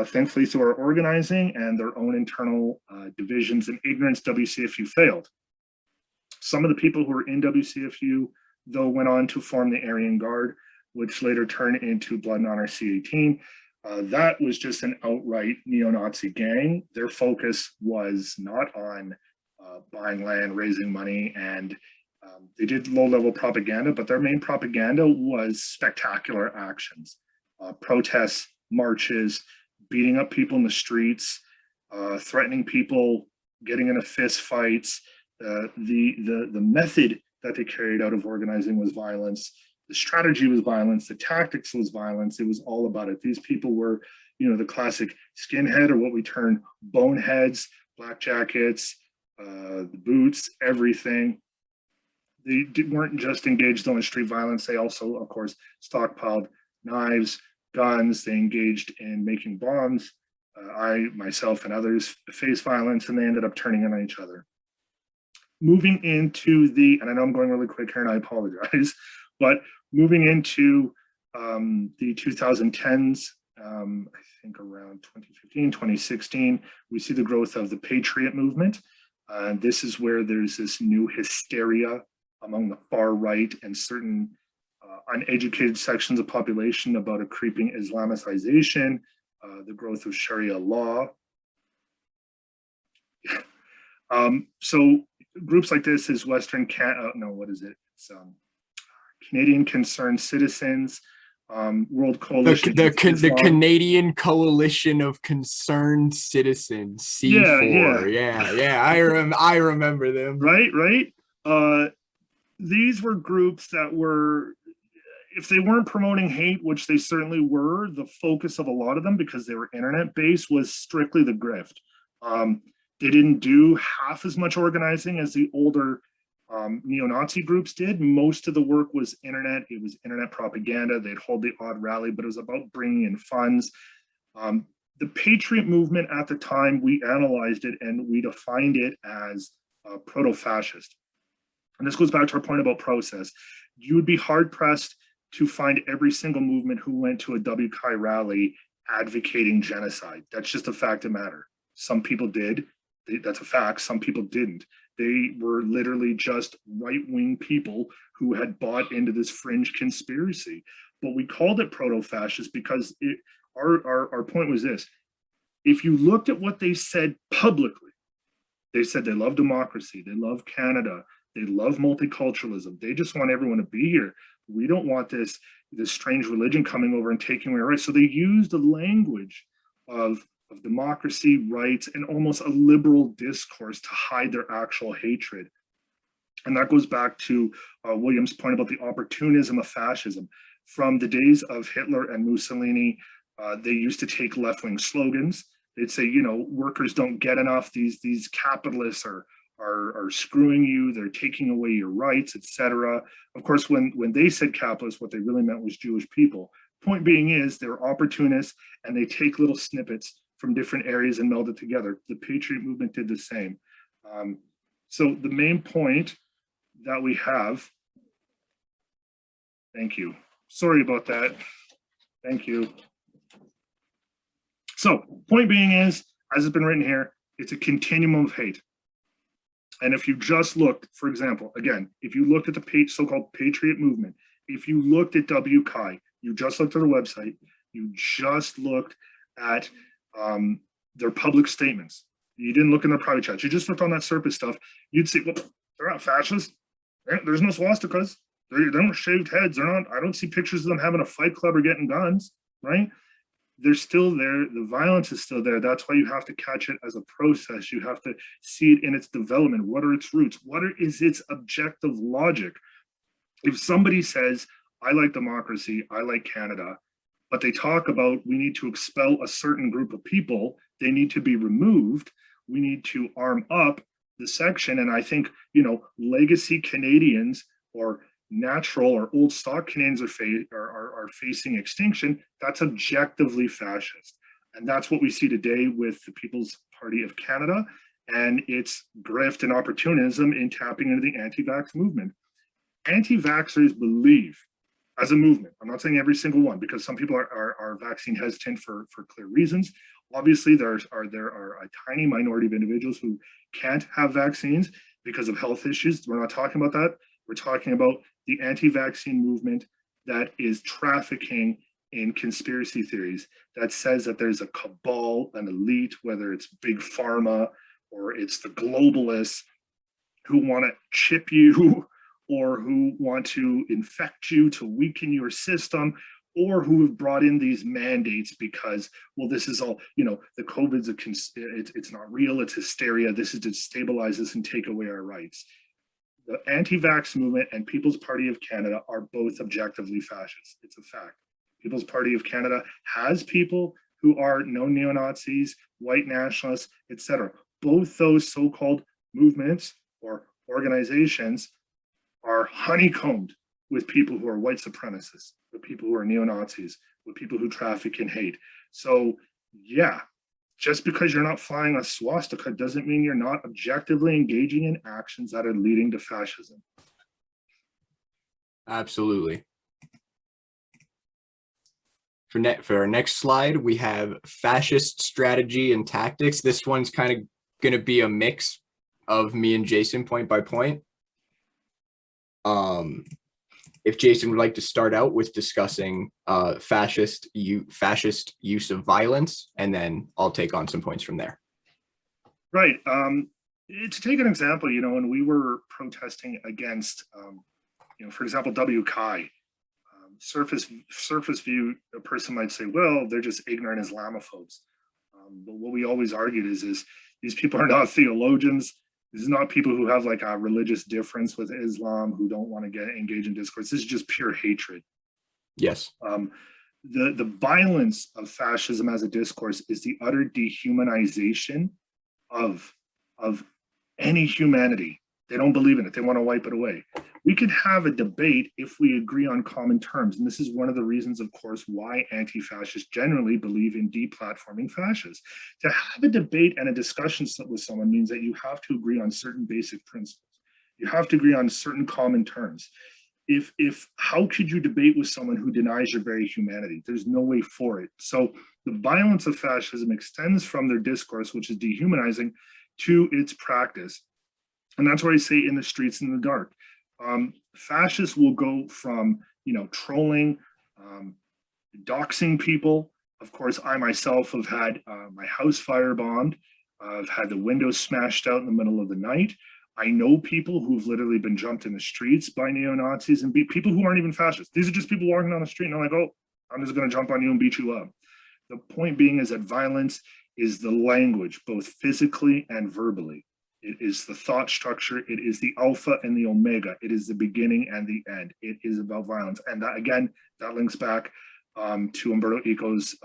[SPEAKER 3] Thankfully, through our organizing and their own internal divisions and ignorance, WCFU failed. Some of the people who were in WCFU, though, went on to form the Aryan Guard, which later turned into Blood and Honor C-18. That was just an outright neo-Nazi gang. Their focus was not on buying land, raising money, and they did low-level propaganda, but their main propaganda was spectacular actions, protests, marches, beating up people in the streets, threatening people, getting into fist fights. The method that they carried out of organizing was violence. The strategy was violence. The tactics was violence. It was all about it. These people were, the classic skinhead, or what we term boneheads, black jackets, the boots, everything. They weren't just engaged in street violence. They also, of course, stockpiled knives, guns. They engaged in making bombs. I, myself, and others faced violence, and they ended up turning on each other. Moving into and I know I'm going really quick here, and I apologize, but moving into the 2010s, I think around 2015, 2016, we see the growth of the Patriot movement. This is where there's this new hysteria among the far right and certain uneducated sections of population about a creeping Islamicization, the growth of Sharia law. So groups like this is It's Canadian Concerned Citizens, World Coalition.
[SPEAKER 2] The Canadian Coalition of Concerned Citizens, C4. Yeah. I remember them.
[SPEAKER 3] Right. These were groups that were, if they weren't promoting hate, which they certainly were, the focus of a lot of them, because they were internet-based, was strictly the grift. They didn't do half as much organizing as the older neo-Nazi groups did. Most of the work was internet. It was internet propaganda. They'd hold the odd rally, but it was about bringing in funds. The Patriot movement at the time, we analyzed it and we defined it as proto-fascist. And this goes back to our point about process. You would be hard-pressed to find every single movement who went to a WCI rally advocating genocide. That's just a fact of matter. Some people did. That's a fact. Some people didn't. They were literally just right-wing people who had bought into this fringe conspiracy. But we called it proto-fascist because our point was this. If you looked at what they said publicly, they said they love democracy, they love Canada, they love multiculturalism. They just want everyone to be here. We don't want this strange religion coming over and taking away our rights. So they used the language of democracy, rights, and almost a liberal discourse to hide their actual hatred. And that goes back to William's point about the opportunism of fascism. From the days of Hitler and Mussolini, they used to take left-wing slogans. They'd say, workers don't get enough. These capitalists are screwing you. They're taking away your rights, etc. Of course, when they said capitalists, what they really meant was Jewish people. Point being is they're opportunists and they take little snippets from different areas and meld it together. The Patriot movement did the same. So the main point that we have, thank you. Sorry about that. Thank you. So point being is, as it's been written here, it's a continuum of hate. And if you just looked, for example, again, if you looked at the so-called Patriot movement, if you looked at WCI, you just looked at their website, you just looked at their public statements, you didn't look in their private chats, you just looked on that surface stuff, you'd see, well, they're not fascists. There's no swastikas. They don't shaved heads. They're not, I don't see pictures of them having a fight club or getting guns, right? They're still there. The violence is still there. That's why you have to catch it as a process. You have to see it in its development. What are its roots? What is its objective logic? If somebody says, I like democracy, I like Canada, but they talk about we need to expel a certain group of people, they need to be removed, we need to arm up the section. And I think, legacy Canadians or natural or old stock Canadians are facing extinction. That's objectively fascist. And that's what we see today with the People's Party of Canada and its grift and opportunism in tapping into the anti-vax movement. Anti-vaxxers believe, as a movement, I'm not saying every single one, because some people are vaccine hesitant for clear reasons. Obviously, there are a tiny minority of individuals who can't have vaccines because of health issues. We're not talking about that. We're talking about the anti-vaccine movement that is trafficking in conspiracy theories, that says that there's a cabal, an elite, whether it's big pharma or it's the globalists who want to chip you or who want to infect you to weaken your system, or who have brought in these mandates because, well, this is all, the COVID's it's not real, it's hysteria. This is to stabilize us and take away our rights. The anti-vax movement and People's Party of Canada are both objectively fascist. It's a fact. People's Party of Canada has people who are known neo-Nazis, white nationalists, etc. Both those so-called movements or organizations are honeycombed with people who are white supremacists, with people who are neo-Nazis, with people who traffic in hate. So yeah, just because you're not flying a swastika doesn't mean you're not objectively engaging in actions that are leading to fascism.
[SPEAKER 2] Absolutely. For our next slide, we have fascist strategy and tactics. This one's kind of going to be a mix of me and Jason point by point. If Jason would like to start out with discussing fascist use of violence, and then I'll take on some points from there.
[SPEAKER 3] Right. To take an example, when we were protesting against, for example, WCI, surface view, a person might say, well, they're just ignorant Islamophobes. But what we always argued is these people are not theologians. This is not people who have like a religious difference with Islam, who don't want to engage in discourse. This is just pure hatred.
[SPEAKER 2] Yes.
[SPEAKER 3] The violence of fascism as a discourse is the utter dehumanization of any humanity. They don't believe in it. They want to wipe it away. We could have a debate if we agree on common terms. And this is one of the reasons, of course, why anti-fascists generally believe in deplatforming fascists. To have a debate and a discussion with someone means that you have to agree on certain basic principles. You have to agree on certain common terms. How could you debate with someone who denies your very humanity? There's no way for it. So the violence of fascism extends from their discourse, which is dehumanizing, to its practice. And that's why I say in the streets in the dark. Fascists will go from, trolling, doxing people. Of course, I myself have had my house firebombed. I've had the windows smashed out in the middle of the night. I know people who've literally been jumped in the streets by neo-Nazis and people who aren't even fascists. These are just people walking down the street and they're like, oh, I'm just going to jump on you and beat you up. The point being is that violence is the language, both physically and verbally. It is the thought structure. It is the alpha and the omega. It is the beginning and the end. It is about violence. And that, again, that links back to Umberto Eco's,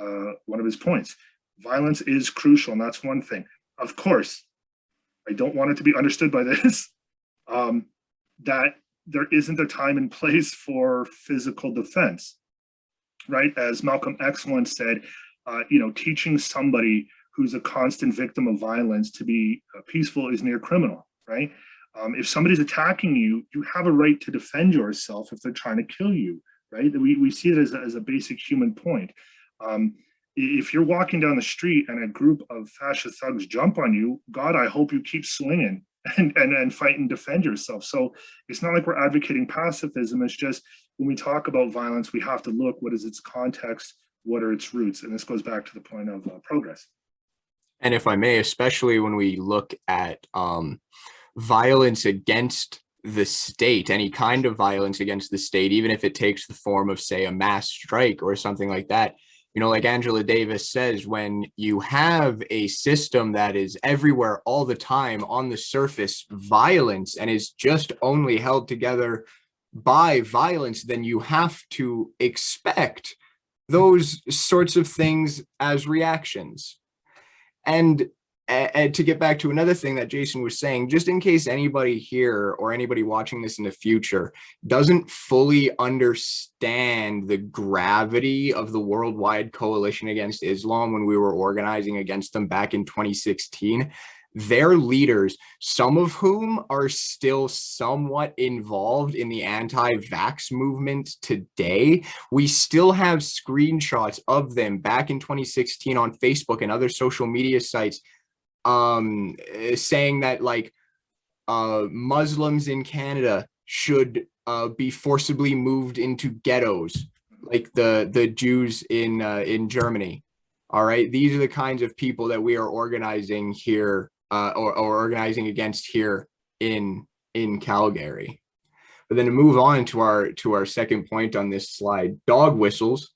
[SPEAKER 3] one of his points. Violence is crucial, and that's one thing. Of course, I don't want it to be understood by this, that there isn't a time and place for physical defense, right? As Malcolm X once said, teaching somebody who's a constant victim of violence to be peaceful is near criminal, right? If somebody's attacking you, you have a right to defend yourself if they're trying to kill you, right? We see it as a basic human point. If you're walking down the street and a group of fascist thugs jump on you, God, I hope you keep swinging and fight and defend yourself. So it's not like we're advocating pacifism. It's just when we talk about violence, we have to look, what is its context? What are its roots? And this goes back to the point of progress.
[SPEAKER 2] And if I may, especially when we look at violence against the state, any kind of violence against the state, even if it takes the form of, say, a mass strike or something like that, like Angela Davis says, when you have a system that is everywhere all the time on the surface violence and is just only held together by violence, then you have to expect those sorts of things as reactions. And to get back to another thing that Jason was saying, just in case anybody here or anybody watching this in the future doesn't fully understand the gravity of the worldwide coalition against Islam when we were organizing against them back in 2016, their leaders, some of whom are still somewhat involved in the anti-vax movement today, we still have screenshots of them back in 2016 on Facebook and other social media sites saying that Muslims in Canada should be forcibly moved into ghettos like the Jews in Germany. All right, these are the kinds of people that we are organizing here or organizing against here in Calgary. But then to move on to our second point on this slide, dog whistles,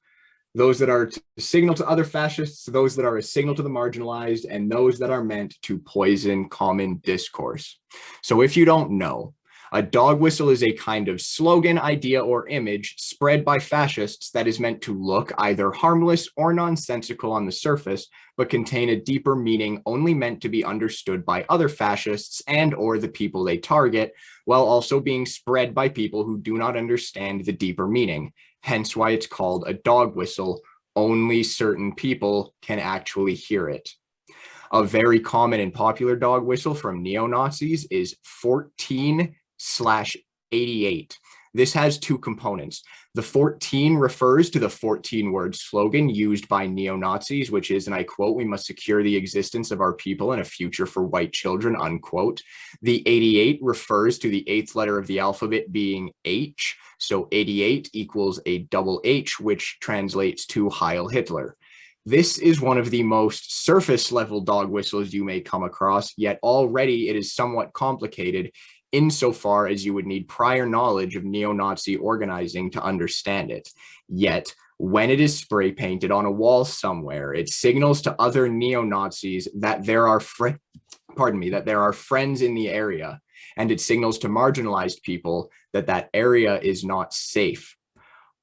[SPEAKER 2] those that are to signal to other fascists, those that are a signal to the marginalized, and those that are meant to poison common discourse. So if you don't know, A dog whistle is a kind of slogan, idea, or image spread by fascists that is meant to look either harmless or nonsensical on the surface, but contain a deeper meaning only meant to be understood by other fascists and or the people they target, while also being spread by people who do not understand the deeper meaning. Hence why it's called a dog whistle. Only certain people can actually hear it. A very common and popular dog whistle from neo-Nazis is 14/88. This has two components. The 14 refers to the 14-word slogan used by neo-Nazis, which is, and I quote, "We must secure the existence of our people and a future for white children," unquote. The 88 refers to the eighth letter of the alphabet being H, so 88 equals a double H, which translates to Heil Hitler. This is one of the most surface level dog whistles you may come across, yet already it is somewhat complicated insofar as you would need prior knowledge of neo-Nazi organizing to understand it. Yet, when it is spray painted on a wall somewhere, it signals to other neo-Nazis that there are friends in the area, and it signals to marginalized people that that area is not safe.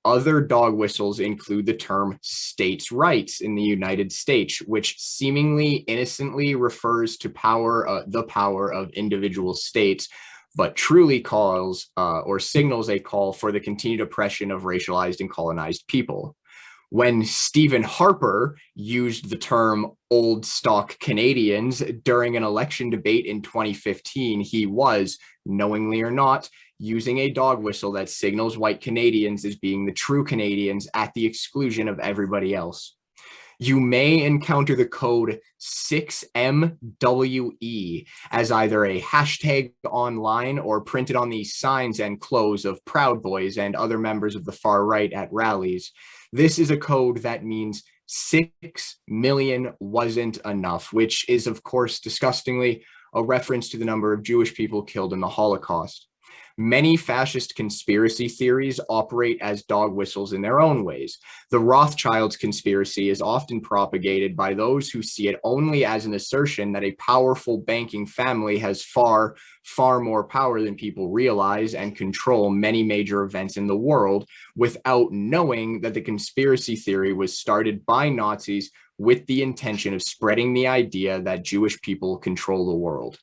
[SPEAKER 2] Other dog whistles include the term states' rights in the United States, which seemingly innocently refers to the power of individual states, but truly calls or signals a call for the continued oppression of racialized and colonized people. When Stephen Harper used the term old stock Canadians during an election debate in 2015, he was, knowingly or not, using a dog whistle that signals white Canadians as being the true Canadians at the exclusion of everybody else. You may encounter the code 6MWE as either a hashtag online or printed on the signs and clothes of Proud Boys and other members of the far right at rallies. This is a code that means 6 million wasn't enough, which is, of course, disgustingly a reference to the number of Jewish people killed in the Holocaust. Many fascist conspiracy theories operate as dog whistles in their own ways. The Rothschilds conspiracy is often propagated by those who see it only as an assertion that a powerful banking family has far more power than people realize and control many major events in the world, without knowing that the conspiracy theory was started by Nazis with the intention of spreading the idea that Jewish people control the world.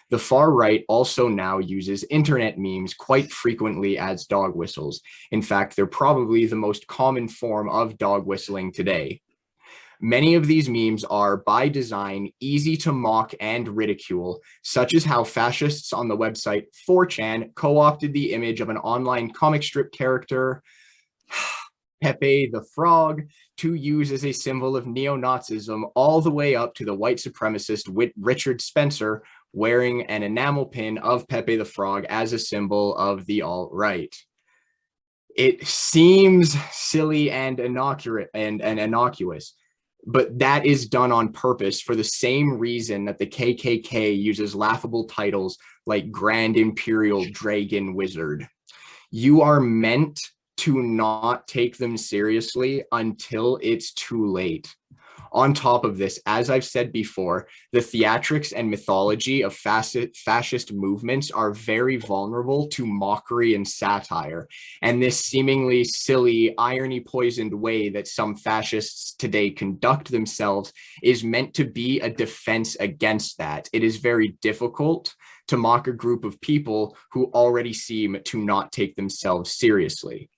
[SPEAKER 2] The far right also now uses internet memes quite frequently as dog whistles. In fact, they're probably the most common form of dog whistling today. Many of these memes are, by design, easy to mock and ridicule, such as how fascists on the website 4chan co-opted the image of an online comic strip character, Pepe the Frog, to use as a symbol of neo-Nazism, all the way up to the white supremacist Richard Spencer wearing an enamel pin of Pepe the Frog as a symbol of the alt-right. It seems silly and innocuous, but that is done on purpose for the same reason that the KKK uses laughable titles like Grand Imperial Dragon Wizard. You are meant to not take them seriously until it's too late. On top of this, as I've said before, the theatrics and mythology of fascist movements are very vulnerable to mockery and satire. And this seemingly silly, irony-poisoned way that some fascists today conduct themselves is meant to be a defense against that. It is very difficult to mock a group of people who already seem to not take themselves seriously.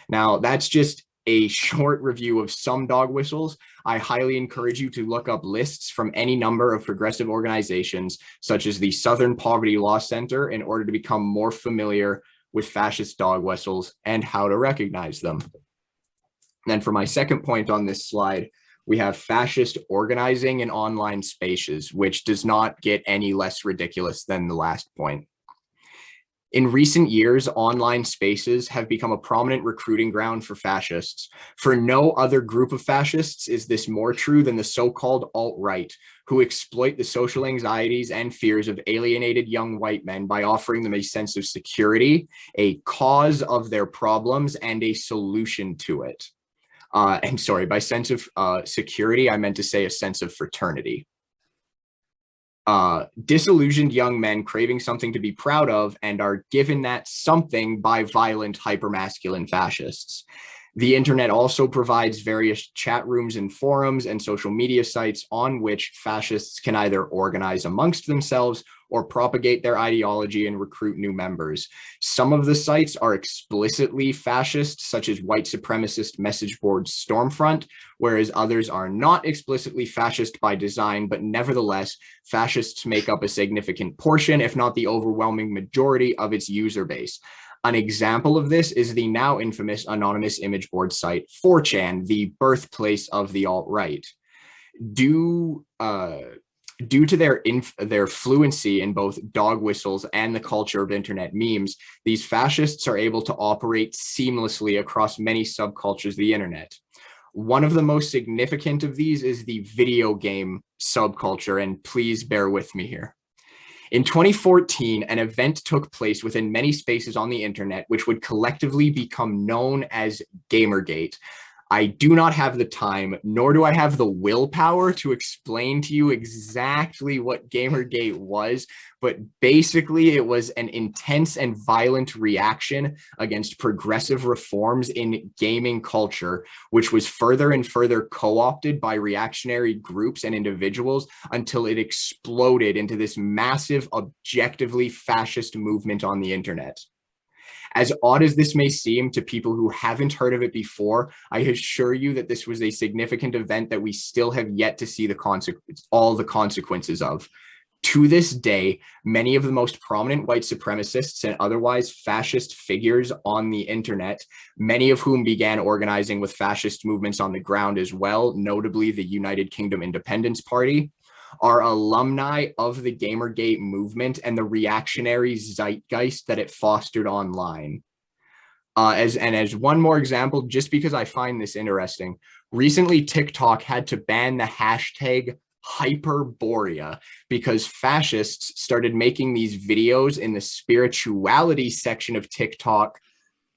[SPEAKER 2] Now, that's just a short review of some dog whistles. I highly encourage you to look up lists from any number of progressive organizations, such as the Southern Poverty Law Center, in order to become more familiar with fascist dog whistles and how to recognize them. And then for my second point on this slide, we have fascist organizing in online spaces, which does not get any less ridiculous than the last point. In recent years, online spaces have become a prominent recruiting ground for fascists. For no other group of fascists is this more true than the so-called alt-right, who exploit the social anxieties and fears of alienated young white men by offering them a sense of security, a cause of their problems, and a solution to it. And sorry, by sense of security, I meant to say a sense of fraternity. disillusioned young men craving something to be proud of and are given that something by violent, hypermasculine fascists. The internet also provides various chat rooms and forums and social media sites on which fascists can either organize amongst themselves or propagate their ideology and recruit new members. Some of the sites are explicitly fascist, such as white supremacist message board Stormfront, whereas others are not explicitly fascist by design, but nevertheless, fascists make up a significant portion, if not the overwhelming majority of its user base. An example of this is the now infamous anonymous image board site 4chan, the birthplace of the alt-right. Due to their fluency in both dog whistles and the culture of internet memes, these fascists are able to operate seamlessly across many subcultures of the internet. One of the most significant of these is the video game subculture, and please bear with me here. In 2014, an event took place within many spaces on the internet, which would collectively become known as Gamergate. I do not have the time, nor do I have the willpower to explain to you exactly what Gamergate was, but basically it was an intense and violent reaction against progressive reforms in gaming culture, which was further and further co-opted by reactionary groups and individuals until it exploded into this massive, objectively fascist movement on the internet. As odd as this may seem to people who haven't heard of it before, I assure you that this was a significant event that we still have yet to see all the consequences of. To this day, many of the most prominent white supremacists and otherwise fascist figures on the internet, many of whom began organizing with fascist movements on the ground as well, notably the United Kingdom Independence Party, are alumni of the Gamergate movement and the reactionary zeitgeist that it fostered online. As one more example, just because I find this interesting, recently TikTok had to ban the hashtag Hyperborea because fascists started making these videos in the spirituality section of TikTok.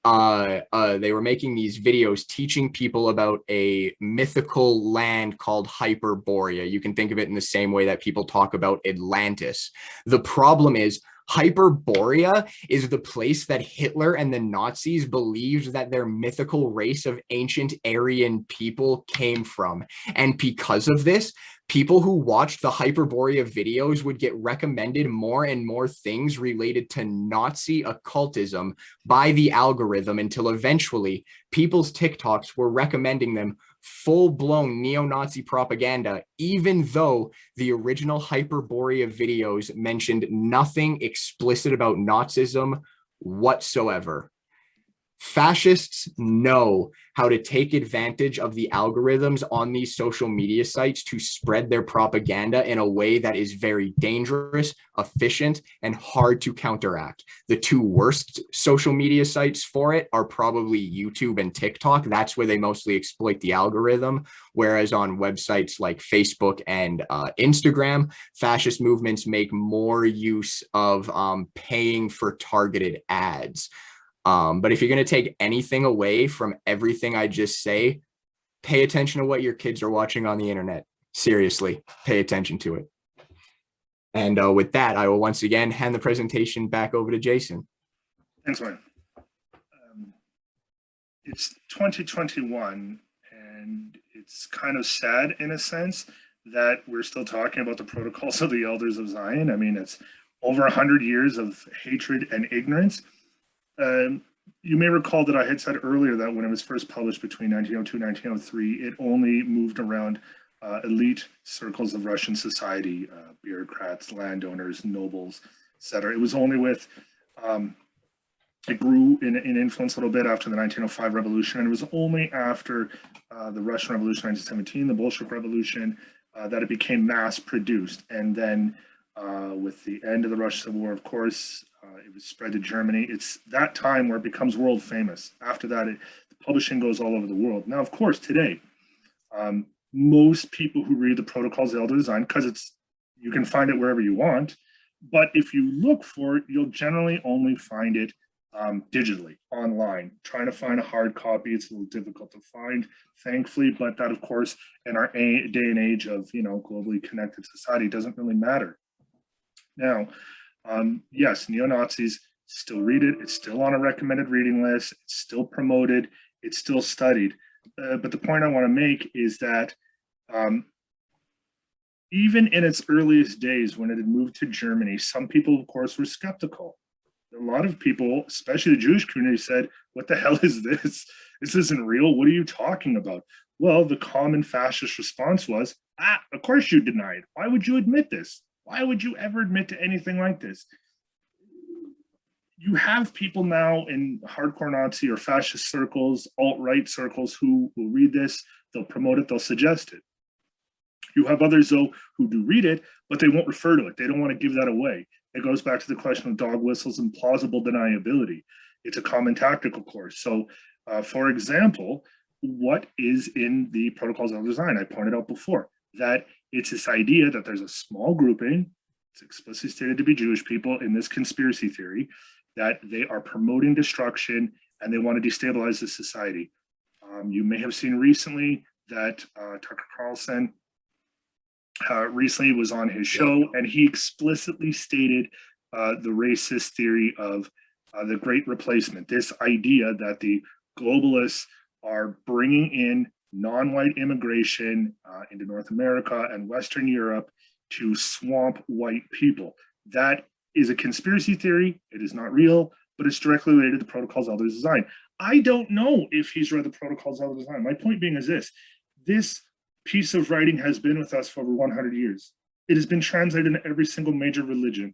[SPEAKER 2] They were making these videos teaching people about a mythical land called Hyperborea. You can think of it in the same way that people talk about Atlantis. The problem is Hyperborea is the place that Hitler and the Nazis believed that their mythical race of ancient Aryan people came from. And because of this, people who watched the Hyperborea videos would get recommended more and more things related to Nazi occultism by the algorithm until eventually people's TikToks were recommending them full-blown neo-Nazi propaganda, even though the original Hyperborea videos mentioned nothing explicit about Nazism whatsoever. Fascists know how to take advantage of the algorithms on these social media sites to spread their propaganda in a way that is very dangerous, efficient, and hard to counteract. The two worst social media sites for it are probably YouTube and TikTok. That's where they mostly exploit the algorithm. Whereas on websites like Facebook and Instagram, fascist movements make more use of paying for targeted ads. But if you're going to take anything away from everything I just say, pay attention to what your kids are watching on the internet. Seriously, pay attention to it. And with that, I will once again hand the presentation back over to Jason.
[SPEAKER 3] Thanks, Ryan. It's 2021, and it's kind of sad in a sense that we're still talking about the protocols of the elders of Zion. I mean, it's over 100 years of hatred and ignorance. You may recall that I had said earlier that when it was first published between 1902 and 1903, it only moved around elite circles of Russian society, bureaucrats, landowners, nobles, etc. It was only with, it grew in influence a little bit after the 1905 revolution, and it was only after the Russian Revolution 1917, the Bolshevik Revolution, that it became mass produced. And then with the end of the Russian Civil War, of course, it was spread to Germany. It's that time where it becomes world famous. After that, the publishing goes all over the world. Now, of course, today, most people who read the Protocols of Elder Design, because you can find it wherever you want, but if you look for it, you'll generally only find it digitally, online. Trying to find a hard copy, it's a little difficult to find, thankfully, but that, of course, in our day and age of, globally connected society, doesn't really matter. Now, yes, neo-Nazis still read it. It's still on a recommended reading list. It's still promoted. It's still studied. But the point I want to make is that even in its earliest days, when it had moved to Germany, some people, of course, were skeptical. A lot of people, especially the Jewish community, said, "What the hell is this? This isn't real. What are you talking about?" Well, the common fascist response was, of course you deny it. Why would you admit this? Why would you ever admit to anything like this? You have people now in hardcore Nazi or fascist circles, alt-right circles, who will read this, they'll promote it, they'll suggest it. You have others, though, who do read it, but they won't refer to it. They don't want to give that away. It goes back to the question of dog whistles and plausible deniability. It's a common tactical course. So, for example, what is in the Protocols of Design? I pointed out before that it's this idea that there's a small grouping, it's explicitly stated to be Jewish people in this conspiracy theory, that they are promoting destruction and they want to destabilize the society. You may have seen recently that Tucker Carlson recently was on his show, and he explicitly stated the racist theory of the Great Replacement, this idea that the globalists are bringing in non-white immigration into North America and Western Europe to swamp white people. That is a conspiracy theory. It is not real, but it's directly related to the Protocols of Elders Design. I don't know if he's read the Protocols of Elders Design. My point being is this piece of writing has been with us for over 100 years. It has been translated into every single major religion,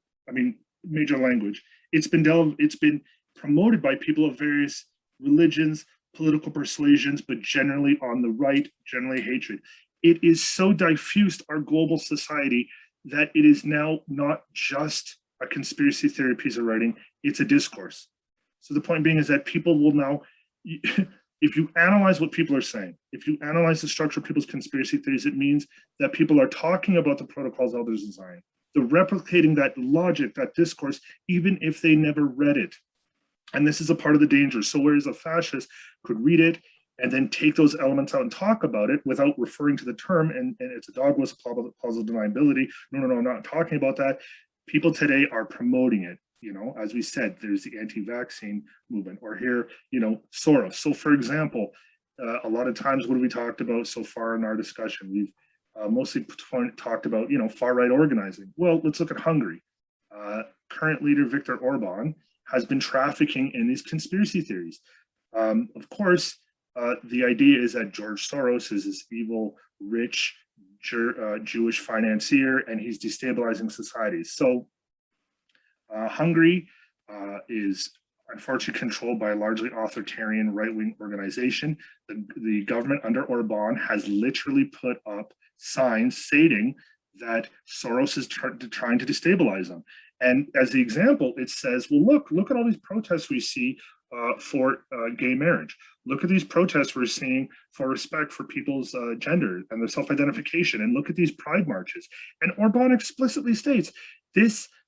[SPEAKER 3] major language. It's been promoted by people of various religions, political persuasions, but generally on the right, generally hatred. It is so diffused, our global society, that it is now not just a conspiracy theory piece of writing, it's a discourse. So the point being is that people will now, if you analyze what people are saying, if you analyze the structure of people's conspiracy theories, it means that people are talking about the Protocols of Elders Design. They're replicating that logic, that discourse, even if they never read it. And this is a part of the danger. So whereas a fascist could read it and then take those elements out and talk about it without referring to the term, and it's a dog whistle, plausible deniability. No, I'm not talking about that. People today are promoting it. As we said, there's the anti-vaccine movement, or here, Soros. So for example, a lot of times, what have we talked about so far in our discussion? We've mostly talked about, far-right organizing. Well, let's look at Hungary. Current leader Viktor Orban has been trafficking in these conspiracy theories. Of course, the idea is that George Soros is this evil, rich, Jewish financier, and he's destabilizing societies. So Hungary is unfortunately controlled by a largely authoritarian right-wing organization. The government under Orban has literally put up signs stating that Soros is trying to destabilize them. And as the example, it says, well, look at all these protests we see for gay marriage. Look at these protests we're seeing for respect for people's gender and their self-identification. And look at these pride marches. And Orban explicitly states,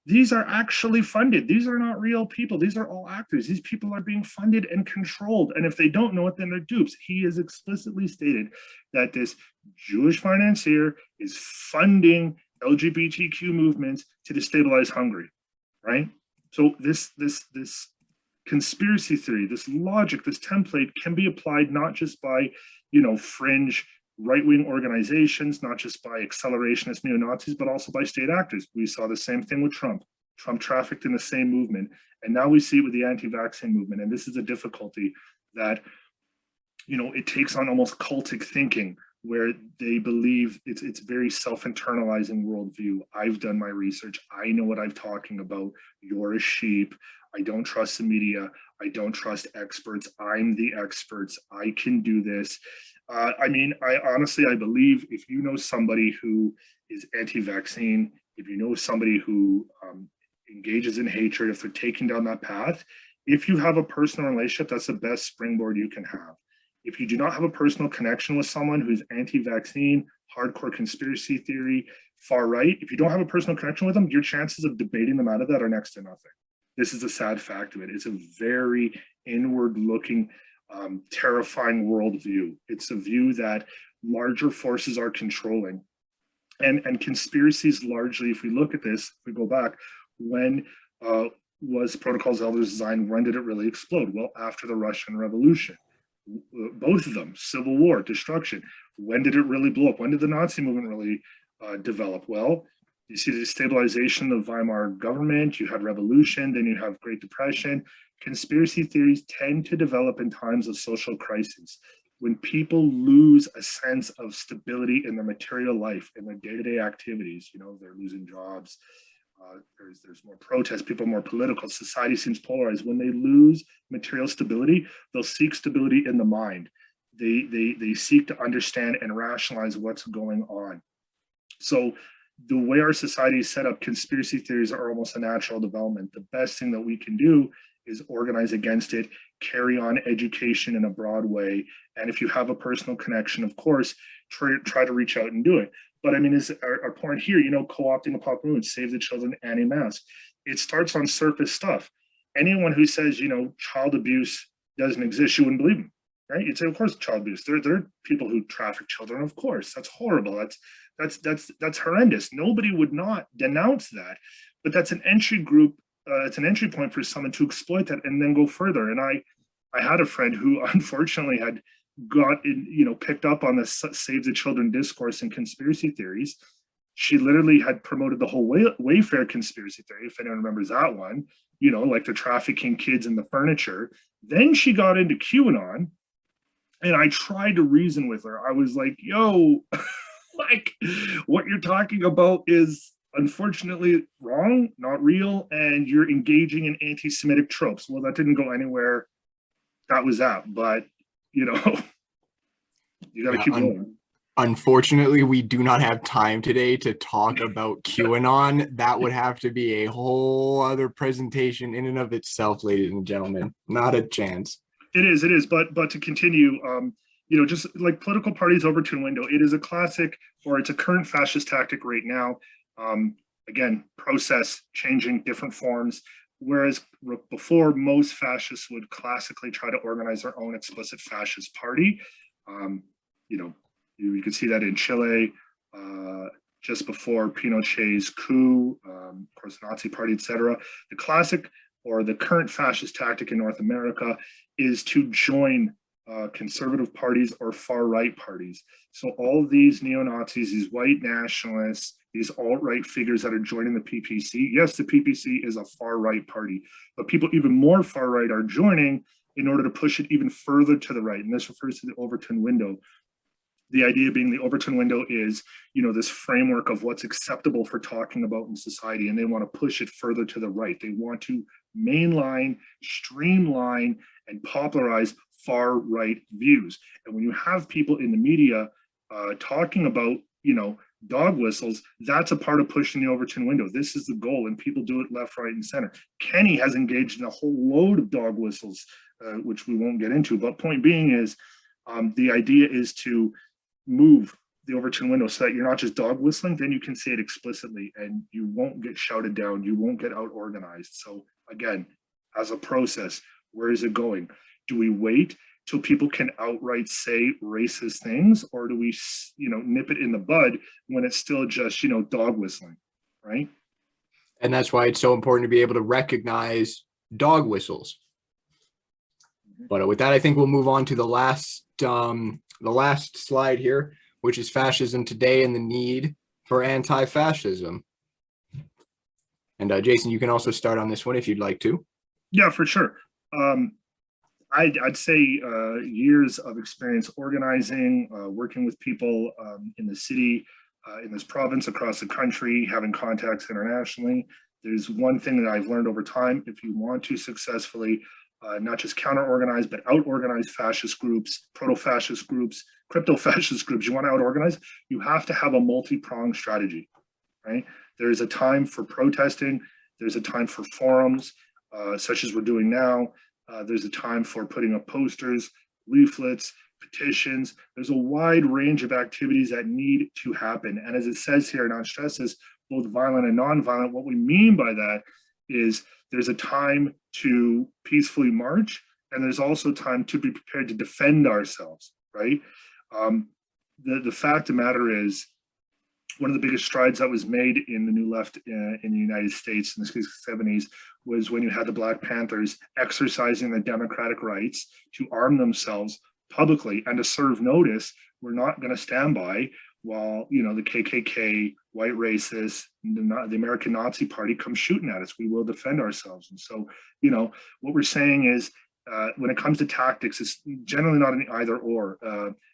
[SPEAKER 3] these are actually funded. These are not real people. These are all actors. These people are being funded and controlled. And if they don't know it, then they're dupes. He has explicitly stated that this Jewish financier is funding LGBTQ movements to destabilize Hungary, right? So this conspiracy theory, this logic, this template can be applied not just by, fringe right-wing organizations, not just by accelerationist neo-Nazis, but also by state actors. We saw the same thing with Trump. Trump trafficked in the same movement. And now we see it with the anti-vaccine movement. And this is a difficulty that, it takes on almost cultic thinking, where they believe it's very self-internalizing worldview. I've done my research. I know what I'm talking about. You're a sheep. I don't trust the media. I don't trust experts. I'm the experts. I can do this. I honestly believe if you know somebody who is anti-vaccine, if you know somebody who engages in hatred, if they're taking down that path, if you have a personal relationship, that's the best springboard you can have. If you do not have a personal connection with someone who's anti-vaccine, hardcore conspiracy theory, far right, if you don't have a personal connection with them, your chances of debating them out of that are next to nothing. This is the sad fact of it. It's a very inward-looking, terrifying worldview. It's a view that larger forces are controlling. And conspiracies largely, if we look at this, if we go back, when was Protocols Elders designed? When did it really explode? Well, after the Russian Revolution. Both of them, civil war, destruction. When did it really blow up? When did the Nazi movement really develop? Well, you see the destabilization of the Weimar government, you had revolution, then you have Great Depression. Conspiracy theories tend to develop in times of social crisis, when people lose a sense of stability in their material life, in their day-to-day activities. You know, they're losing jobs, there's more protests, people are more political, society seems polarized. When they lose material stability, they'll seek stability in the mind. They seek to understand and rationalize what's going on. So the way our society is set up, conspiracy theories are almost a natural development. The best thing that we can do is organize against it, carry on education in a broad way. And if you have a personal connection, of course, try to reach out and do it. But I mean, is our point here, you know, co-opting the popular movement, Save the Children, anti-mask. It starts on surface stuff. Anyone who says, you know, child abuse doesn't exist, you wouldn't believe them, right? You'd say, of course, child abuse. There are people who traffic children, of course. That's horrible. That's horrendous. Nobody would not denounce that. But that's an entry group. It's an entry point for someone to exploit that and then go further. And I had a friend who unfortunately had got in, you know, picked up on the Save the Children discourse and conspiracy theories. She literally had promoted the whole Wayfair conspiracy theory, if anyone remembers that one, you know, like the trafficking kids in the furniture. Then she got into QAnon, and I tried to reason with her. I was like, yo, like, what you're talking about is unfortunately wrong, not real, and you're engaging in anti-Semitic tropes. Well, that didn't go anywhere. That was that. But, you know, you got to keep going.
[SPEAKER 2] Unfortunately, we do not have time today to talk about QAnon. That would have to be a whole other presentation in and of itself, ladies and gentlemen. Not a chance.
[SPEAKER 3] It is. But to continue, you know, just like political parties Overton window, it is a classic, or it's a current fascist tactic right now. Again, process changing, different forms. Whereas before, most fascists would classically try to organize their own explicit fascist party. You know, you can see that in Chile, just before Pinochet's coup, of course, Nazi Party, etc. The classic or the current fascist tactic in North America is to join conservative parties or far-right parties. So all of these neo-Nazis, these white nationalists, these alt-right figures that are joining the PPC, yes, the PPC is a far-right party, but people even more far-right are joining in order to push it even further to the right. And this refers to the Overton window. The idea being the Overton window is, you know, this framework of what's acceptable for talking about in society, and they want to push it further to the right. They want to mainline, streamline, and popularize far-right views. And when you have people in the media talking about, you know, dog whistles, that's a part of pushing the Overton window. This is the goal, and people do it left, right, and center. Kenny has engaged in a whole load of dog whistles, which we won't get into. But point being is, the idea is to move the Overton window so that you're not just dog whistling, then you can say it explicitly and you won't get shouted down, you won't get out organized. So again, as a process, where is it going? Do we wait till people can outright say racist things, or do we, you know, nip it in the bud when it's still just, you know, dog whistling, right?
[SPEAKER 2] And that's why it's so important to be able to recognize dog whistles. But with that, I think we'll move on to the last slide here, which is fascism today and the need for anti-fascism. And Jason, you can also start on this one if you'd like to.
[SPEAKER 3] Yeah, for sure. I'd say years of experience organizing, working with people in the city, in this province, across the country, having contacts internationally. There's one thing that I've learned over time: if you want to successfully not just counter-organize, but out-organize fascist groups, proto-fascist groups, crypto-fascist groups, you want to out-organize, you have to have a multi-pronged strategy, right? There's a time for protesting, there's a time for forums, such as we're doing now, there's a time for putting up posters, leaflets, petitions. There's a wide range of activities that need to happen. And as it says here, non stresses, both violent and non-violent, what we mean by that is there's a time to peacefully march, and there's also time to be prepared to defend ourselves, right? The fact of the matter is, one of the biggest strides that was made in the New Left in the United States in the 70s was when you had the Black Panthers exercising their democratic rights to arm themselves publicly and to serve notice. We're not going to stand by while, you know, the KKK, white racists, the American Nazi Party come shooting at us. We will defend ourselves. And so, you know, what we're saying is, when it comes to tactics, it's generally not an either or.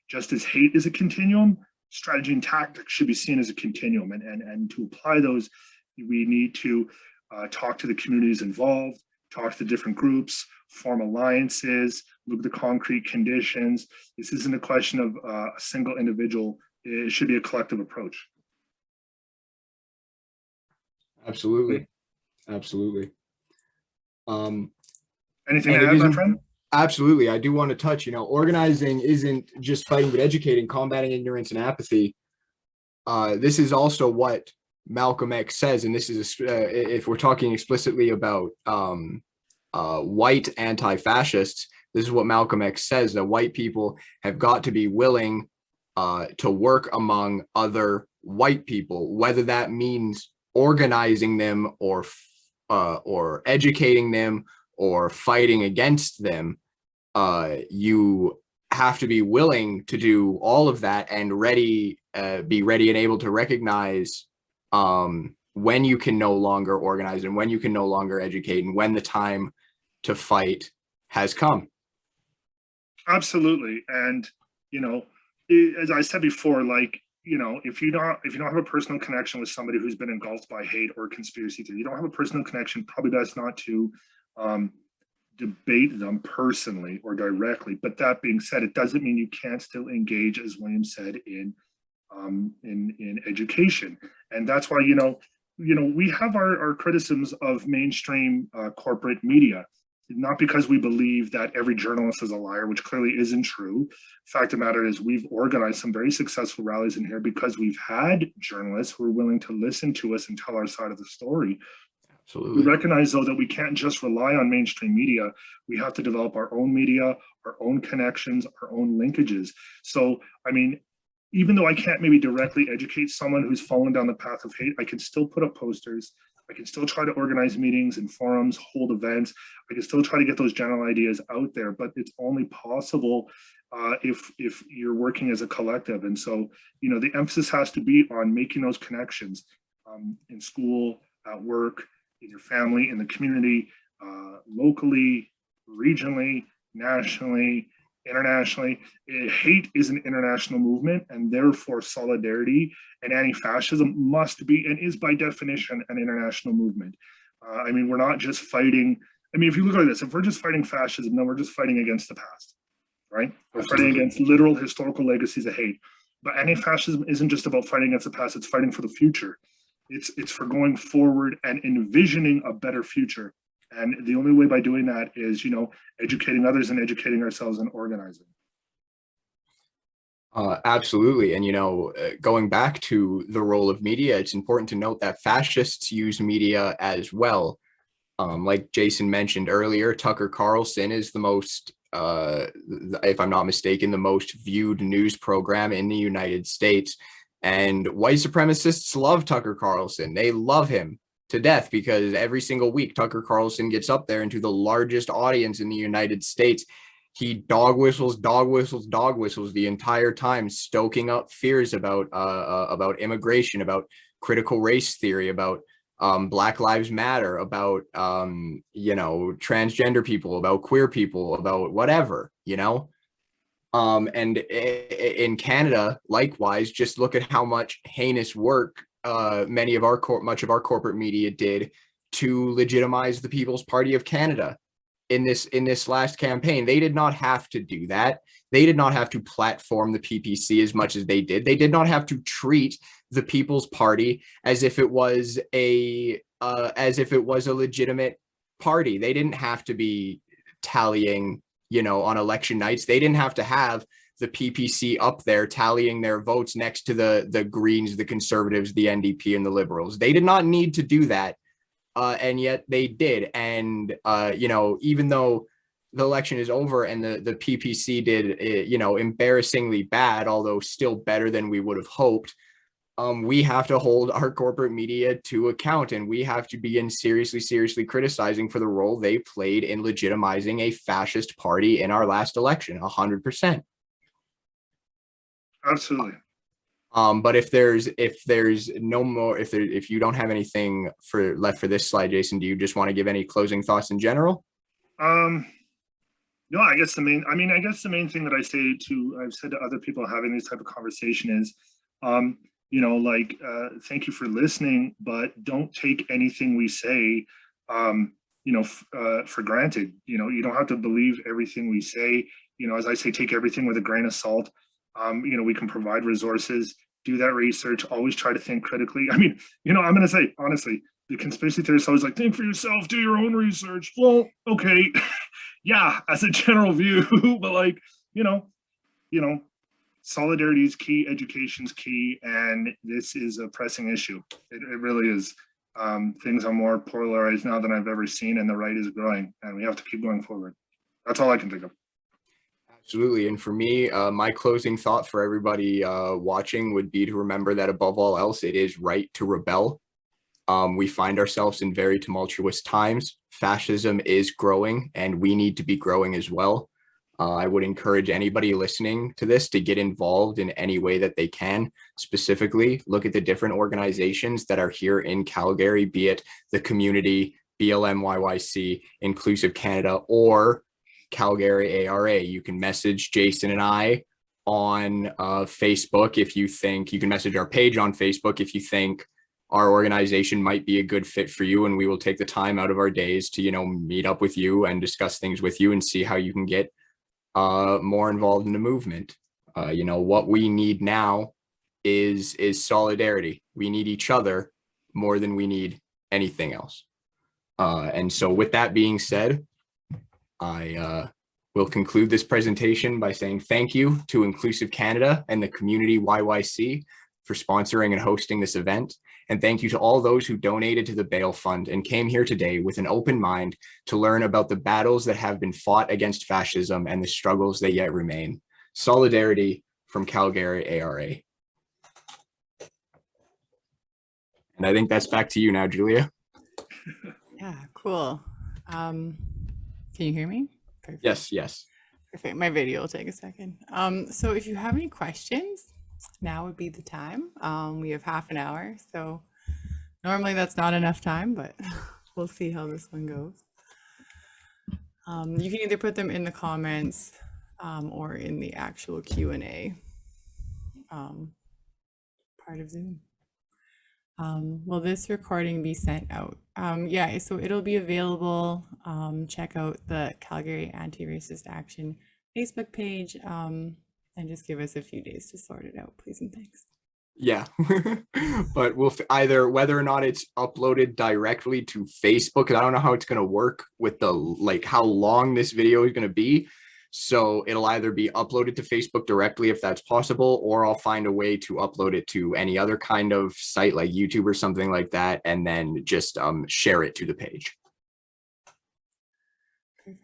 [SPEAKER 3] Just as hate is a continuum, strategy and tactics should be seen as a continuum. And to apply those, we need to talk to the communities involved, talk to the different groups, form alliances, look at the concrete conditions. This isn't a question of a single individual. It should be a collective approach.
[SPEAKER 2] Absolutely. Absolutely.
[SPEAKER 3] Anything to add, my friend?
[SPEAKER 2] Absolutely. I do want to touch, you know, organizing isn't just fighting, but educating, combating ignorance and apathy. This is also what Malcolm X says, and this is, if we're talking explicitly about white anti-fascists, this is what Malcolm X says, that white people have got to be willing to work among other white people, whether that means organizing them or educating them or fighting against them. You have to be willing to do all of that and be ready and able to recognize when you can no longer organize and when you can no longer educate and when the time to fight has come.
[SPEAKER 3] Absolutely. And, you know, as I said before, like, you know, if you don't have a personal connection with somebody who's been engulfed by hate or conspiracy theory, you don't have a personal connection, probably best not to debate them personally or directly. But that being said, it doesn't mean you can't still engage, as William said, in education. And that's why, you know, we have our criticisms of mainstream corporate media, not because we believe that every journalist is a liar, which clearly isn't true. Fact of the matter is, we've organized some very successful rallies in here because we've had journalists who are willing to listen to us and tell our side of the story.
[SPEAKER 2] Absolutely.
[SPEAKER 3] We recognize, though, that we can't just rely on mainstream media. We have to develop our own media, our own connections, our own linkages. So, I mean, even though I can't maybe directly educate someone who's fallen down the path of hate, I can still put up posters. I can still try to organize meetings and forums, hold events. I can still try to get those general ideas out there, but it's only possible if you're working as a collective. And so, you know, the emphasis has to be on making those connections in school, at work, in your family, in the community, locally, regionally, nationally, internationally. Hate is an international movement, and therefore solidarity and anti-fascism must be and is by definition an international movement. I mean, we're not just fighting. I mean, if you look at this, if we're just fighting fascism, then we're just fighting against the past, right? We're fighting against literal historical legacies of hate. But anti-fascism isn't just about fighting against the past, it's fighting for the future. It's for going forward and envisioning a better future. And the only way by doing that is, you know, educating others and educating ourselves and organizing.
[SPEAKER 2] Absolutely. And, you know, going back to the role of media, it's important to note that fascists use media as well. Like Jason mentioned earlier, Tucker Carlson is the most, if I'm not mistaken, the most viewed news program in the United States. And white supremacists love Tucker Carlson. They love him to death because every single week Tucker Carlson gets up there into the largest audience in the United States. He dog whistles the entire time, stoking up fears about immigration, about critical race theory, about Black Lives Matter, about you know, transgender people, about queer people, about whatever, you know. And in Canada, likewise, just look at how much heinous work much of our corporate media did to legitimize the People's Party of Canada in this last campaign. They did not have to do that. They did not have to platform the PPC as much as they did. They did not have to treat the People's Party as if it was a legitimate party. They didn't have to be tallying, you know, on election nights. They didn't have to have the PPC up there tallying their votes next to the Greens, the Conservatives, the NDP, and the Liberals. They did not need to do that, and yet they did. And, you know, even though the election is over and the PPC did, you know, embarrassingly bad, although still better than we would have hoped, we have to hold our corporate media to account, and we have to begin seriously criticizing for the role they played in legitimizing a fascist party in our last election, 100%.
[SPEAKER 3] Absolutely.
[SPEAKER 2] But if you don't have anything left for this slide, Jason, do you just want to give any closing thoughts in general?
[SPEAKER 3] No, I guess the main thing that I've said to other people having this type of conversation is, thank you for listening, but don't take anything we say, for granted. You don't have to believe everything we say. As I say, take everything with a grain of salt. We can provide resources, do that research, always try to think critically. I'm going to say, honestly, the conspiracy theorists always like, think for yourself, do your own research. Well, okay. Yeah, as a general view, but solidarity is key, education's key, and this is a pressing issue. It really is. Things are more polarized now than I've ever seen, and the right is growing, and we have to keep going forward. That's all I can think of.
[SPEAKER 2] Absolutely. And for me, my closing thought for everybody watching would be to remember that above all else, it is right to rebel. We find ourselves in very tumultuous times. Fascism is growing, and we need to be growing as well. I would encourage anybody listening to this to get involved in any way that they can. Specifically, look at the different organizations that are here in Calgary, be it the community, BLM-YYC, Inclusive Canada, or Calgary ARA. You can message Jason and I on Facebook if you think, you can message our page on Facebook if you think our organization might be a good fit for you, and we will take the time out of our days to, meet up with you and discuss things with you and see how you can get more involved in the movement. What we need now is solidarity. We need each other more than we need anything else. And so with that being said, I will conclude this presentation by saying thank you to Inclusive Canada and the Community YYC for sponsoring and hosting this event. And thank you to all those who donated to the Bail Fund and came here today with an open mind to learn about the battles that have been fought against fascism and the struggles that yet remain. Solidarity from Calgary ARA. And I think that's back to you now, Julia.
[SPEAKER 1] Yeah, cool. Can you hear me? Perfect.
[SPEAKER 2] Yes.
[SPEAKER 1] Perfect. My video will take a second. So if you have any questions, now would be the time. We have half an hour, so normally that's not enough time, but we'll see how this one goes. You can either put them in the comments or in the actual Q&A part of Zoom. Will this recording be sent out? Yeah, so it'll be available. Check out the Calgary Anti-Racist Action Facebook page. And just give us a few days to sort it out, please and thanks.
[SPEAKER 2] Yeah, but we'll either whether or not it's uploaded directly to Facebook, because I don't know how it's going to work with how long this video is going to be. So it'll either be uploaded to Facebook directly if that's possible, or I'll find a way to upload it to any other kind of site like YouTube or something like that, and then just share it to the page.
[SPEAKER 1] Perfect.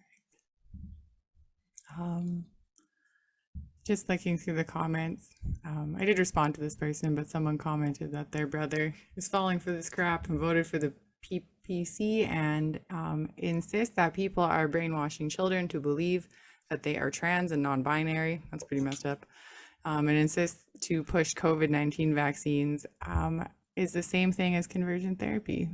[SPEAKER 1] Just looking through the comments, I did respond to this person, but someone commented that their brother is falling for this crap and voted for the PPC and insists that people are brainwashing children to believe that they are trans and non-binary. That's pretty messed up. And insists to push COVID-19 vaccines is the same thing as conversion therapy.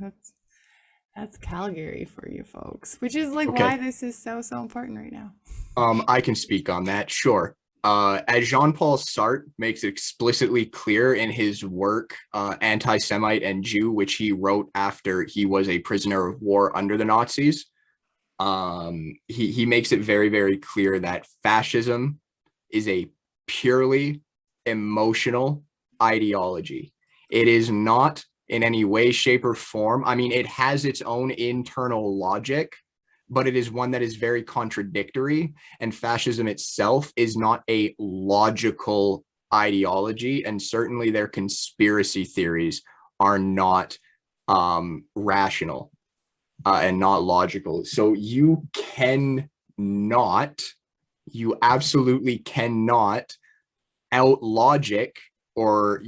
[SPEAKER 1] That's Calgary for you folks, which is like why this is so important right now.
[SPEAKER 2] I can speak on that, sure. As Jean-Paul Sartre makes explicitly clear in his work, Anti-Semite and Jew, which he wrote after he was a prisoner of war under the Nazis, he makes it very clear that fascism is a purely emotional ideology. It is not in any way, shape, or form. I mean, it has its own internal logic, but it is one that is very contradictory, and fascism itself is not a logical ideology, and certainly their conspiracy theories are not rational and not logical. So you absolutely cannot out logic or,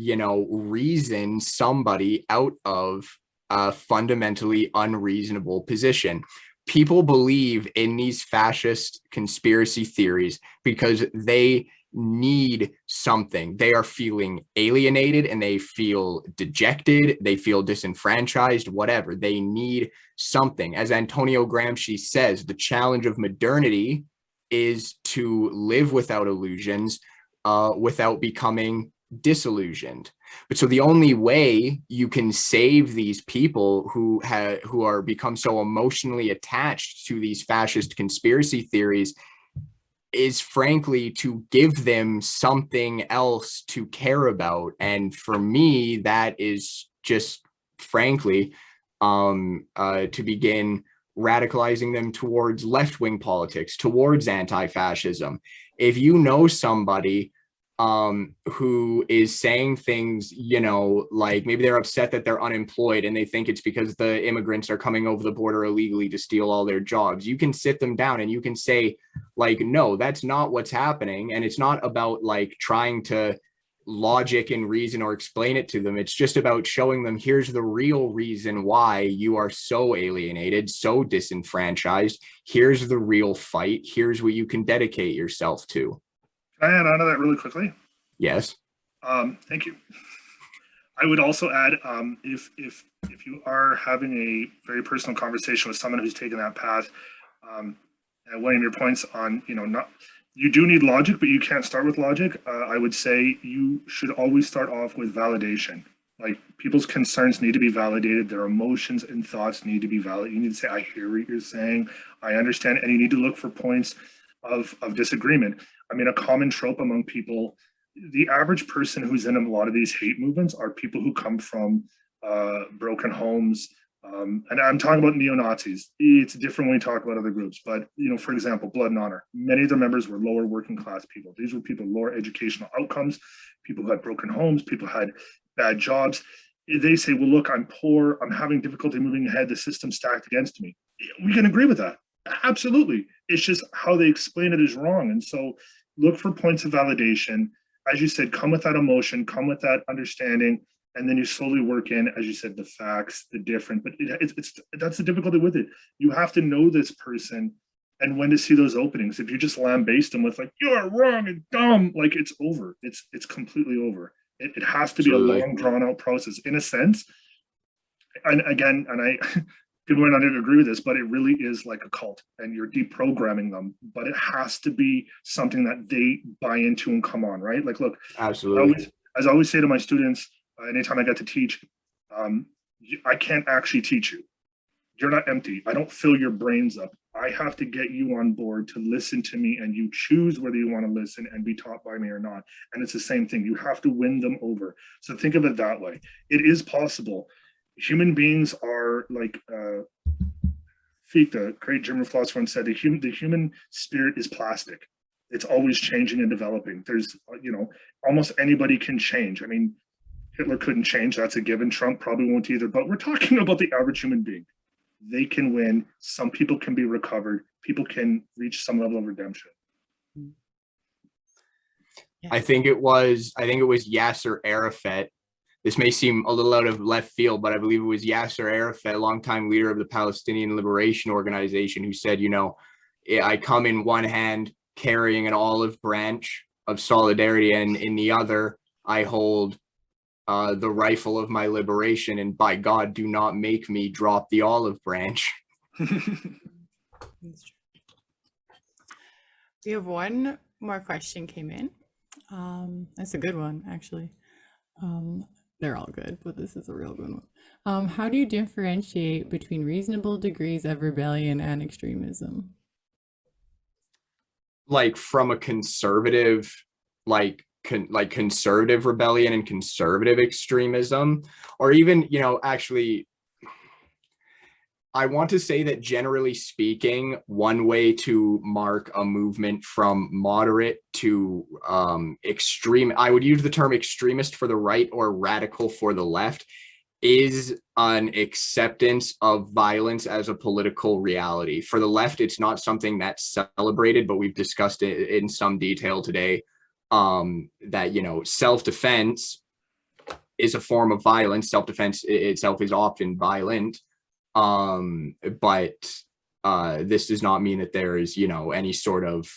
[SPEAKER 2] reason somebody out of a fundamentally unreasonable position. People believe in these fascist conspiracy theories because they need something. They are feeling alienated and they feel dejected, they feel disenfranchised, whatever. They need something. As Antonio Gramsci says, the challenge of modernity is to live without illusions, without becoming disillusioned. But so the only way you can save these people who are become so emotionally attached to these fascist conspiracy theories is frankly to give them something else to care about. And for me, that is just frankly to begin radicalizing them towards left-wing politics, towards anti-fascism. If you know somebody who is saying things, like maybe they're upset that they're unemployed and they think it's because the immigrants are coming over the border illegally to steal all their jobs, you can sit them down and you can say, like, no, that's not what's happening. And it's not about like trying to logic and reason or explain it to them. It's just about showing them, here's the real reason why you are so alienated, so disenfranchised. Here's the real fight. Here's what you can dedicate yourself to.
[SPEAKER 3] Can I add on to that really quickly?
[SPEAKER 2] Yes.
[SPEAKER 3] Thank you. I would also add, if you are having a very personal conversation with someone who's taken that path, and William, your points on, you do need logic, but you can't start with logic. I would say you should always start off with validation. Like, people's concerns need to be validated. Their emotions and thoughts need to be validated. You need to say, I hear what you're saying. I understand. And you need to look for points of disagreement. I mean, a common trope among people, the average person who's in a lot of these hate movements are people who come from broken homes. And I'm talking about neo-Nazis. It's different when we talk about other groups. But, for example, Blood and Honor, many of their members were lower working class people. These were people with lower educational outcomes, people who had broken homes, people who had bad jobs. They say, well, look, I'm poor. I'm having difficulty moving ahead. The system's stacked against me. We can agree with that. Absolutely. It's just how they explain it is wrong. And so look for points of validation. As you said, come with that emotion, come with that understanding, and then you slowly work in, as you said, the facts, the different, but that's the difficulty with it. You have to know this person and when to see those openings. If you just lambaste them with like, you're wrong and dumb, like, it's over. It's completely over. It has to be Absolutely. A long drawn out process in a sense. And again, people might not agree with this, but it really is like a cult and you're deprogramming them, but it has to be something that they buy into and come on, right? Like, look,
[SPEAKER 2] Absolutely.
[SPEAKER 3] As I always say to my students, anytime I get to teach, I can't actually teach you. You're not empty. I don't fill your brains up. I have to get you on board to listen to me, and you choose whether you want to listen and be taught by me or not. And it's the same thing. You have to win them over. So think of it that way. It is possible. Human beings are like Fichte, the great German philosopher, once said, the human spirit is plastic. It's always changing and developing. There's, almost anybody can change. I mean, Hitler couldn't change. That's a given. Trump probably won't either. But we're talking about the average human being. They can win. Some people can be recovered. People can reach some level of redemption.
[SPEAKER 2] I think it was Yasser Arafat. This may seem a little out of left field, but I believe it was Yasser Arafat, longtime leader of the Palestinian Liberation Organization, who said, I come in one hand carrying an olive branch of solidarity, and in the other, I hold the rifle of my liberation, and by God, do not make me drop the olive branch.
[SPEAKER 1] We have one more question came in. That's a good one, actually. They're all good, but this is a real good one. How do you differentiate between reasonable degrees of rebellion and extremism?
[SPEAKER 2] Like from a conservative, conservative rebellion and conservative extremism, or even, actually, I want to say that generally speaking, one way to mark a movement from moderate to extreme, I would use the term extremist for the right or radical for the left, is an acceptance of violence as a political reality. For the left, it's not something that's celebrated, but we've discussed it in some detail today. that, you know, self-defense is a form of violence. Self-defense itself is often violent. But this does not mean that there is, you know, any sort of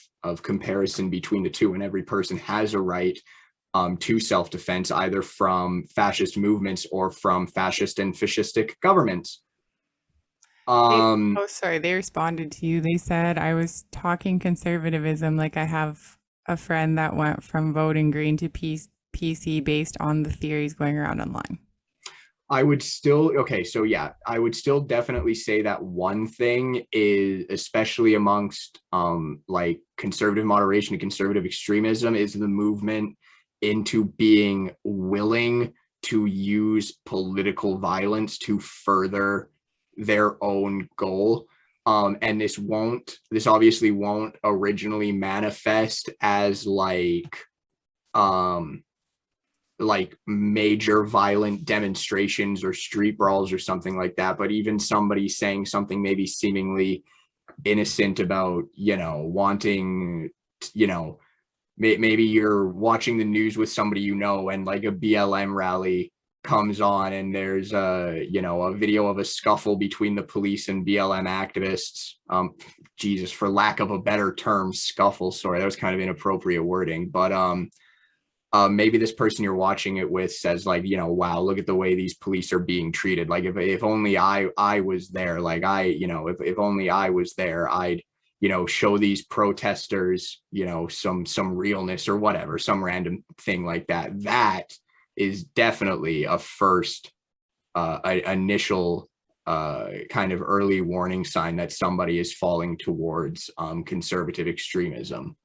[SPEAKER 2] comparison between the two, and every person has a right to self-defense, either from fascist movements or from fascist and fascistic governments.
[SPEAKER 1] Oh, sorry, they responded to you. They said I was talking conservatism, like I have a friend that went from voting Green to PC based on the theories going around online.
[SPEAKER 2] I would still, okay, so yeah, I would still definitely say that one thing is, especially amongst like conservative moderation and conservative extremism, is the movement into being willing to use political violence to further their own goal. And this obviously won't originally manifest as like major violent demonstrations or street brawls or something like that, but even somebody saying something maybe seemingly innocent about, you know, wanting, you know, maybe you're watching the news with somebody, you know, and like a BLM rally comes on and there's a, you know, a video of a scuffle between the police and BLM activists. Jesus, for lack of a better term, scuffle, sorry, that was kind of inappropriate wording, but maybe this person you're watching it with says like, you know, wow, look at the way these police are being treated. Like if only I was there, like you know, if only I was there, I'd, you know, show these protesters, you know, some realness or whatever, some random thing like that. That is definitely a first initial kind of early warning sign that somebody is falling towards conservative extremism.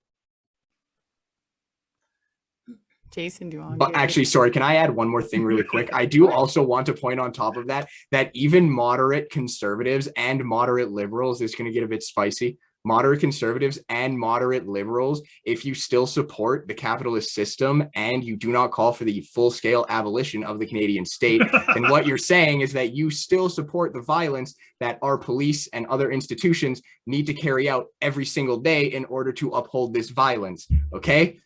[SPEAKER 1] Jason, do you want
[SPEAKER 2] But actually, sorry, can I add one more thing really quick? I do also want to point on top of that, that even moderate conservatives and moderate liberals, it's going to get a bit spicy, moderate conservatives and moderate liberals, if you still support the capitalist system and you do not call for the full-scale abolition of the Canadian state, then what you're saying is that you still support the violence that our police and other institutions need to carry out every single day in order to uphold this violence, okay?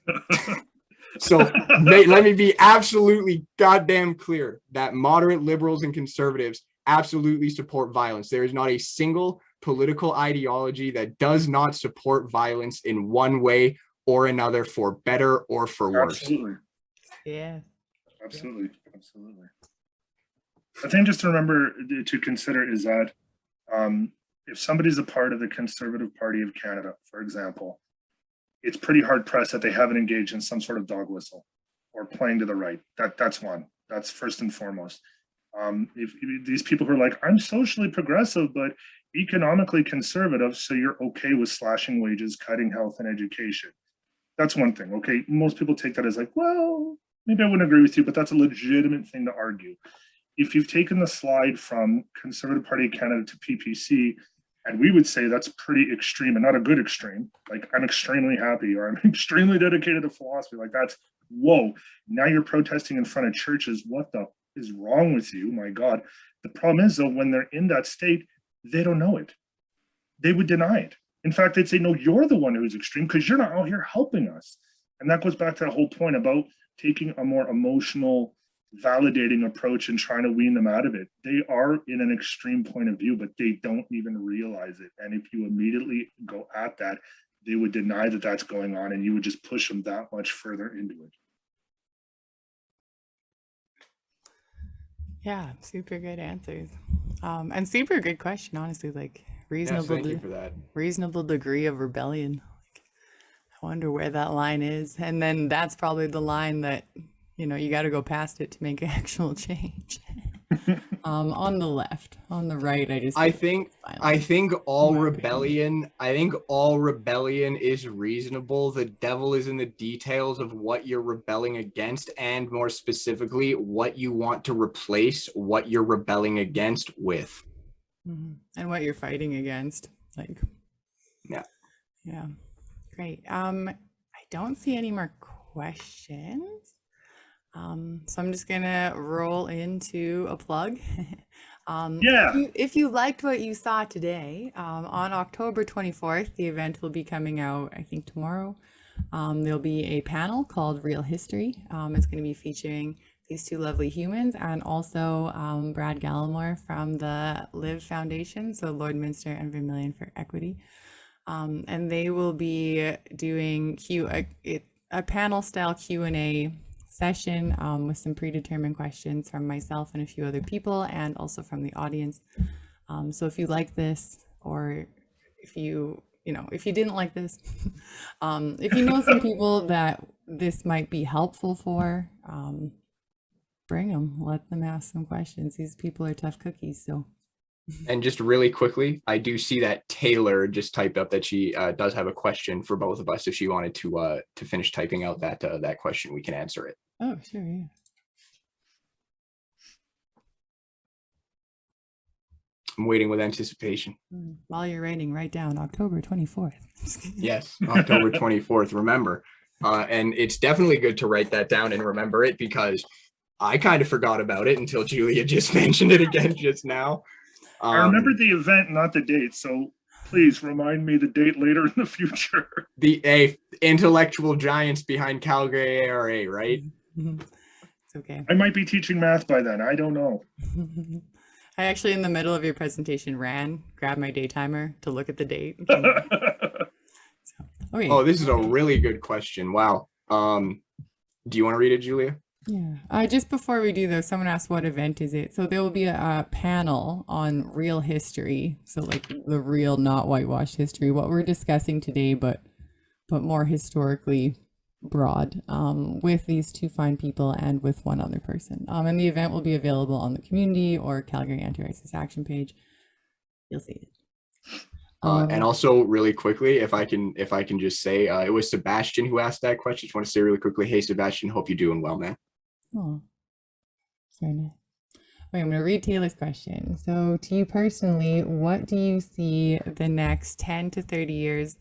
[SPEAKER 2] So let me be absolutely goddamn clear that moderate liberals and conservatives absolutely support violence. There is not a single political ideology that does not support violence in one way or another, for better or for worse.
[SPEAKER 3] Absolutely.
[SPEAKER 1] Yeah.
[SPEAKER 3] Absolutely. Absolutely. I think just to remember to consider is that if somebody's a part of the Conservative Party of Canada, for example, it's pretty hard pressed that they haven't engaged in some sort of dog whistle or playing to the right. That's one. That's first and foremost. If these people who are like, I'm socially progressive, but economically conservative, so you're okay with slashing wages, cutting health and education. That's one thing. Okay, most people take that as like, well, maybe I wouldn't agree with you, but that's a legitimate thing to argue. If you've taken the slide from Conservative Party of Canada to PPC, and we would say that's pretty extreme and not a good extreme. Like, I'm extremely happy or I'm extremely dedicated to philosophy. Like, that's, whoa, now you're protesting in front of churches. What the is wrong with you? My God. The problem is, though, when they're in that state, they don't know it. They would deny it. In fact, they'd say, no, you're the one who's extreme because you're not out here helping us. And that goes back to that whole point about taking a more emotional, validating approach and trying to wean them out of it. They are in an extreme point of view, but they don't even realize it. And if you immediately go at that, they would deny that that's going on, and you would just push them that much further into it.
[SPEAKER 1] Yeah, super good answers. And super good question, honestly, like reasonable,
[SPEAKER 2] Yes, thank you for that.
[SPEAKER 1] Reasonable degree of rebellion. Like, I wonder where that line is. And then that's probably the line that, you know, you got to go past it to make actual change. On the left, on the right, I
[SPEAKER 2] think all rebellion is reasonable. The devil is in the details of what you're rebelling against, and more specifically, what you want to replace what you're rebelling against with.
[SPEAKER 1] Mm-hmm. And what you're fighting against. Like, yeah. Great. I don't see any more questions. So I'm just gonna roll into a plug. If you liked what you saw today, on October 24th, the event will be coming out, I think tomorrow. There'll be a panel called Real History. It's going to be featuring these two lovely humans and also Brad Gallimore from the Live Foundation, so Lordminster and Vermilion for Equity. And they will be doing a panel style Q&A session with some predetermined questions from myself and a few other people, and also from the audience. So if you like this, or if you didn't like this, if you know some people that this might be helpful for, bring them, let them ask some questions. These people are tough cookies, so.
[SPEAKER 2] And just really quickly, I do see that Taylor just typed up that she does have a question for both of us. If she wanted to finish typing out that question, we can answer it.
[SPEAKER 1] Oh, sure, yeah.
[SPEAKER 2] I'm waiting with anticipation.
[SPEAKER 1] While you're writing, write down October 24th.
[SPEAKER 2] Yes, October 24th. Remember, and it's definitely good to write that down and remember it, because I kind of forgot about it until Julia just mentioned it again just now.
[SPEAKER 3] I remember the event, not the date. So please remind me the date later in the future.
[SPEAKER 2] The intellectual giants behind Calgary ARA, right?
[SPEAKER 1] It's okay.
[SPEAKER 3] I might be teaching math by then. I don't know.
[SPEAKER 1] I actually, in the middle of your presentation, grabbed my day timer to look at the date. Okay.
[SPEAKER 2] Oh, this is a really good question. Wow. Do you want to read it, Julia?
[SPEAKER 1] Yeah. Just before we do though, someone asked what event is it? So there will be a panel on real history. So like the real, not whitewashed history, what we're discussing today, but more historically broad, with these two fine people and with one other person. And the event will be available on the community or Calgary Anti-Racist Action page. You'll see it.
[SPEAKER 2] And also really quickly, if I can just say, it was Sebastian who asked that question. Just want to say really quickly, hey, Sebastian, hope you're doing well, man.
[SPEAKER 1] Oh, very nice. Okay, I'm going to read Taylor's question. So to you personally, what do you see the next 10 to 30 years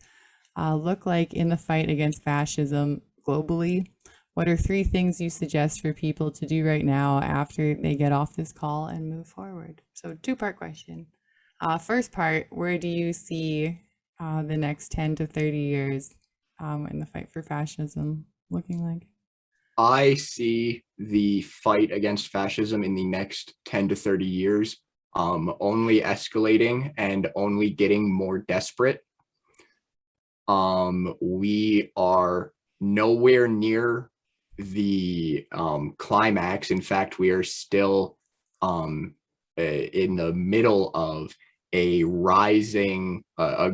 [SPEAKER 1] look like in the fight against fascism globally? What are 3 things you suggest for people to do right now after they get off this call and move forward? So 2-part question. First part, where do you see the next 10 to 30 years in the fight for fascism looking like?
[SPEAKER 2] I see the fight against fascism in the next 10 to 30 years only escalating and only getting more desperate. We are nowhere near the climax. In fact, we are still in the middle of a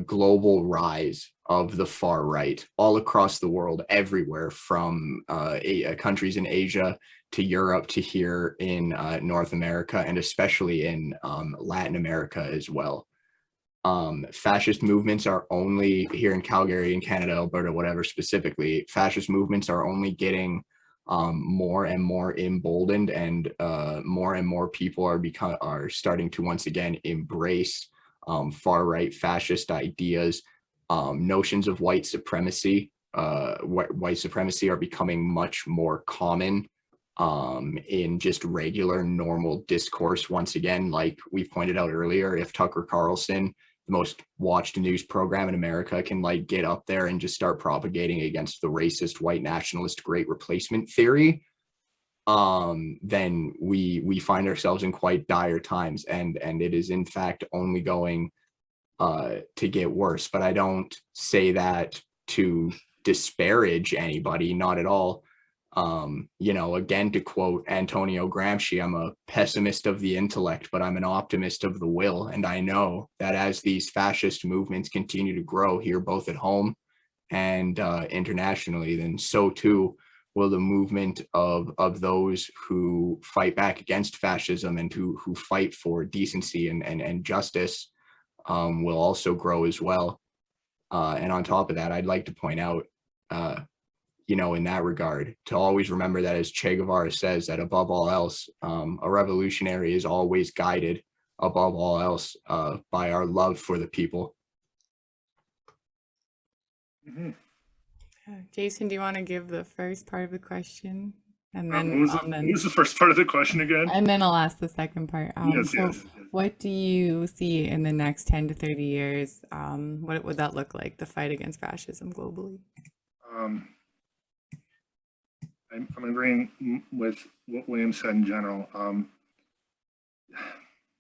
[SPEAKER 2] global rise of the far right all across the world, everywhere from countries in Asia to Europe to here in North America, and especially in Latin America as well. Fascist movements are only here in Calgary, in Canada, Alberta, whatever specifically, fascist movements are only getting more and more emboldened, and more people are starting to once again embrace far right fascist ideas. Notions of white supremacy are becoming much more common in just regular normal discourse. Once again, like we've pointed out earlier, if Tucker Carlson, the most watched news program in America, can like get up there and just start propagating against the racist white nationalist great replacement theory, then we find ourselves in quite dire times, and it is in fact only going to get worse. But I don't say that to disparage anybody, not at all. Again, to quote Antonio Gramsci, I'm a pessimist of the intellect, but I'm an optimist of the will. And I know that as these fascist movements continue to grow here, both at home and internationally, then so too will the movement of those who fight back against fascism and who fight for decency and justice will also grow as well. And on top of that, I'd like to point out, in that regard, to always remember that, as Che Guevara says, that above all else, a revolutionary is always guided above all else by our love for the people.
[SPEAKER 3] Mm-hmm.
[SPEAKER 1] Jason, do you want to give the first part of the question? And then
[SPEAKER 3] what was the first part of the question again?
[SPEAKER 1] And then I'll ask the second part.
[SPEAKER 3] Yes.
[SPEAKER 1] What do you see in the next 10 to 30 years? What would that look like, the fight against fascism globally?
[SPEAKER 3] I'm agreeing with what William said in general.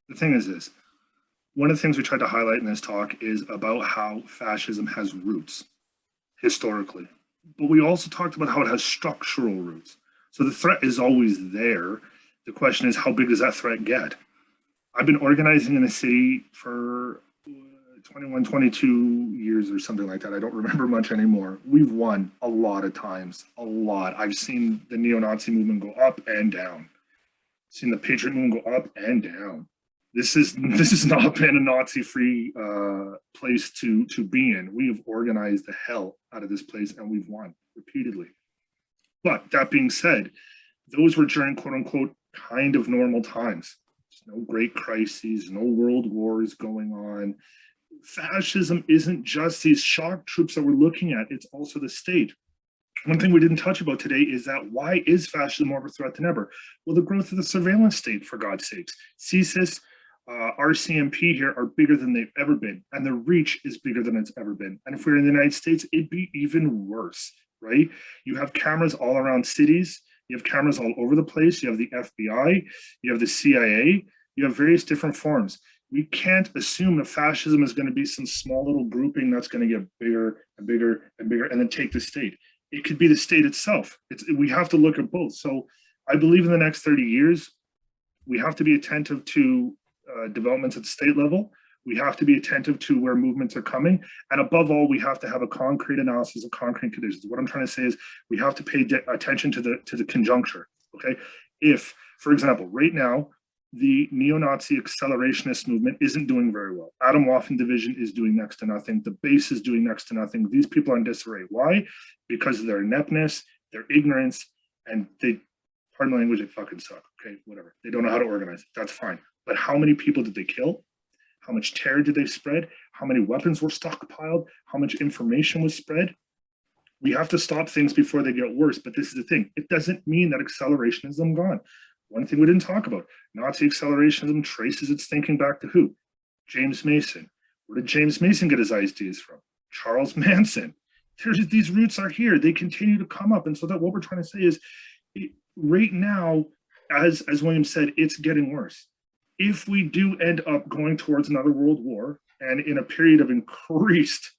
[SPEAKER 3] The thing is this, one of the things we tried to highlight in this talk is about how fascism has roots historically, but we also talked about how it has structural roots. So the threat is always there. The question is, how big does that threat get? I've been organizing in the city for 21, 22 years or something like that. I don't remember much anymore. We've won a lot of times, a lot. I've seen the neo-Nazi movement go up and down. Seen the Patriot movement go up and down. This has not been a Nazi-free place to be in. We have organized the hell out of this place and we've won repeatedly. But that being said, those were during quote unquote kind of normal times. There's no great crises, no world wars going on. Fascism isn't just these shock troops that we're looking at, it's also the state. One thing we didn't touch about today is that why is fascism more of a threat than ever? Well, the growth of the surveillance state, for God's sakes. CSIS, RCMP here are bigger than they've ever been, and the reach is bigger than it's ever been. And if we're in the United States, it'd be even worse, right? You have cameras all around cities, you have cameras all over the place, you have the FBI, you have the CIA, you have various different forms. We can't assume that fascism is going to be some small little grouping that's going to get bigger and bigger and bigger and then take the state. It could be the state itself. We have to look at both. So I believe in the next 30 years, we have to be attentive to developments at the state level. We have to be attentive to where movements are coming. And above all, we have to have a concrete analysis of concrete conditions. What I'm trying to say is we have to pay attention to the conjuncture, okay? If, for example, right now, the neo-Nazi accelerationist movement isn't doing very well. Adam Waffen division is doing next to nothing. The base is doing next to nothing. These people are in disarray. Why? Because of their ineptness, their ignorance, and they, pardon my language, they fucking suck. Okay, whatever. They don't know how to organize it. That's fine. But how many people did they kill? How much terror did they spread? How many weapons were stockpiled? How much information was spread? We have to stop things before they get worse. But this is the thing. It doesn't mean that accelerationism gone. One thing we didn't talk about, Nazi accelerationism traces its thinking back to who? James Mason. Where did James Mason get his ideas from? Charles Manson. These roots are here. They continue to come up. And so that what we're trying to say is right now, as William said, it's getting worse. If we do end up going towards another world war and in a period of increased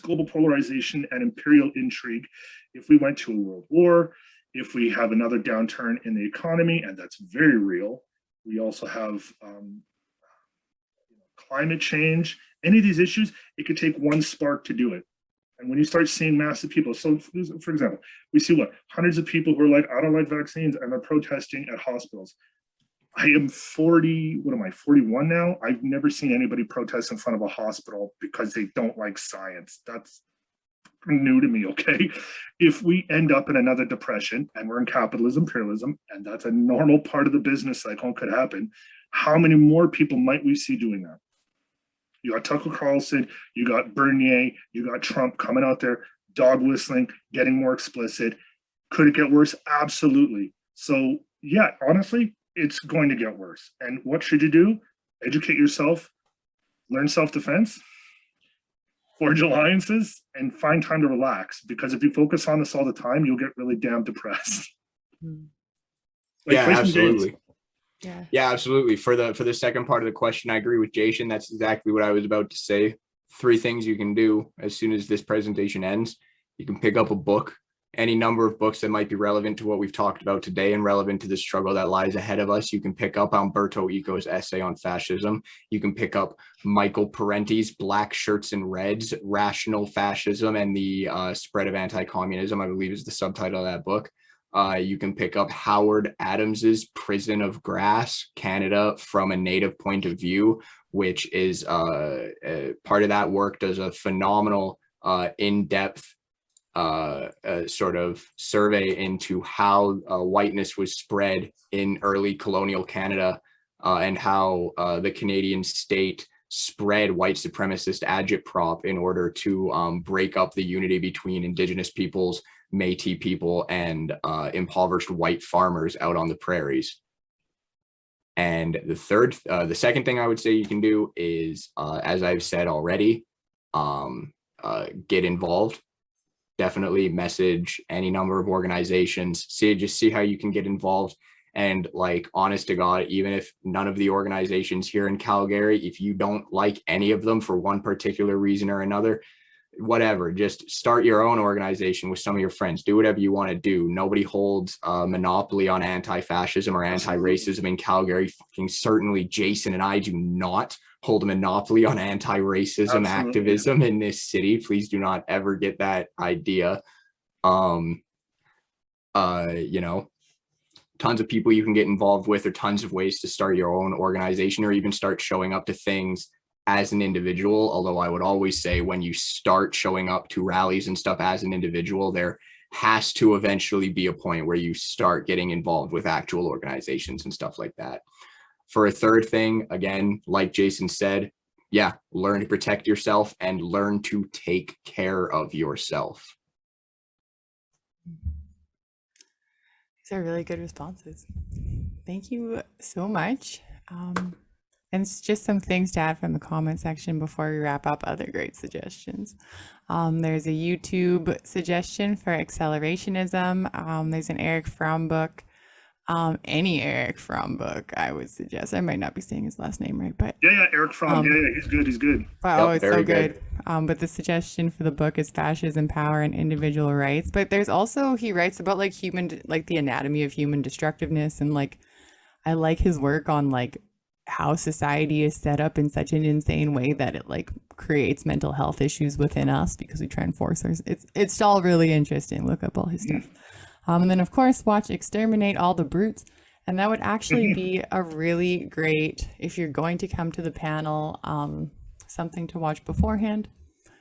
[SPEAKER 3] global polarization and imperial intrigue, if we went to a world war, if we have another downturn in the economy, and that's very real, we also have climate change, any of these issues, it could take one spark to do it. And when you start seeing massive people, so for example, we see what, hundreds of people who are like, I don't like vaccines, and they're protesting at hospitals. I am 41 now? I've never seen anybody protest in front of a hospital because they don't like science. That's new to me, okay? If we end up in another depression and we're in capitalism, imperialism, and that's a normal part of the business cycle, could happen, how many more people might we see doing that? You got Tucker Carlson, you got Bernier, you got Trump coming out there, dog whistling, getting more explicit. Could it get worse? Absolutely. So yeah, honestly, it's going to get worse. And what should you do? Educate yourself, learn self-defense, forge alliances, and find time to relax. Because if you focus on this all the time, you'll get really damn depressed.
[SPEAKER 2] Like, yeah, absolutely.
[SPEAKER 1] Yeah,
[SPEAKER 2] absolutely. For the second part of the question, I agree with Jason. That's exactly what I was about to say. 3 things you can do as soon as this presentation ends. You can pick up a book, any number of books that might be relevant to what we've talked about today and relevant to the struggle that lies ahead of us. You can pick up Umberto Eco's essay on fascism. You can pick up Michael Parenti's Black Shirts and Reds, Rational Fascism and the Spread of Anti-Communism, I believe is the subtitle of that book. You can pick up Howard Adams's Prison of Grass, Canada from a Native Point of View, which is part of that work does a phenomenal in-depth sort of survey into how whiteness was spread in early colonial Canada and how the Canadian state spread white supremacist agitprop in order to break up the unity between Indigenous peoples, Métis people, and impoverished white farmers out on the prairies. And the second thing I would say you can do is, as I've said already, get involved. definitely message any number of organizations, see how you can get involved. And like, honest to God, even if none of the organizations here in Calgary, if you don't like any of them for one particular reason or another, whatever, just start your own organization with some of your friends. Do whatever you want to do. Nobody holds a monopoly on anti-fascism or anti-racism in Calgary. Fucking certainly Jason and I do not hold a monopoly on anti-racism activism in this city. Please do not ever get that idea. You know, tons of people you can get involved with, or tons of ways to start your own organization, or even start showing up to things as an individual. Although I would always say, when you start showing up to rallies and stuff as an individual, there has to eventually be a point where you start getting involved with actual organizations and stuff like that. For a third thing, again, like Jason said, yeah, learn to protect yourself and learn to take care of yourself.
[SPEAKER 1] These are really good responses. Thank you so much. And it's just some things to add from the comment section before we wrap up. Other great suggestions. There's a YouTube suggestion for accelerationism. There's an Eric Fromm book. Any Eric Fromm book, I would suggest. I might not be saying his last name right, but
[SPEAKER 3] yeah, Eric Fromm. He's good.
[SPEAKER 1] Wow, it's so good. But the suggestion for the book is Fascism, Power, and Individual Rights. But there's also, he writes about like the anatomy of human destructiveness, and like I like his work on like how society is set up in such an insane way that it like creates mental health issues within us because we try and force ours. It's all really interesting. Look up all his stuff. And then, of course, watch Exterminate All the Brutes. And that would actually be a really great, if you're going to come to the panel, something to watch beforehand.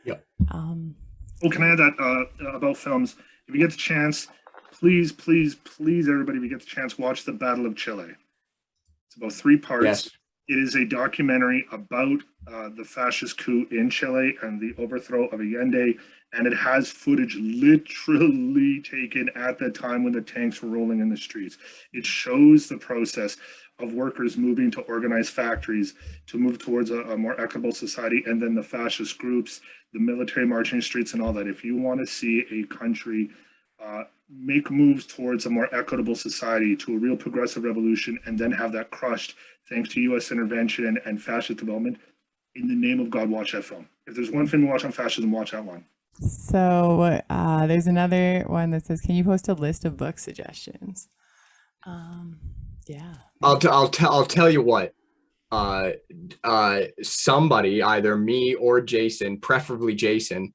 [SPEAKER 2] Yep.
[SPEAKER 3] Can I add that about films? If you get the chance, please, everybody, if you get the chance, watch The Battle of Chile. It's about 3 parts.
[SPEAKER 2] Yes.
[SPEAKER 3] It is a documentary about the fascist coup in Chile and the overthrow of Allende. And it has footage literally taken at the time when the tanks were rolling in the streets. It shows the process of workers moving to organize factories to move towards a more equitable society, and then the fascist groups, the military marching streets and all that. If you want to see a country make moves towards a more equitable society, to a real progressive revolution, and then have that crushed thanks to US intervention and fascist development, in the name of God, watch that film. If there's one film to watch on fascism, watch that one.
[SPEAKER 1] So there's another one that says, can you post a list of book suggestions? Yeah.
[SPEAKER 2] I'll tell you what. Somebody, either me or Jason, preferably Jason,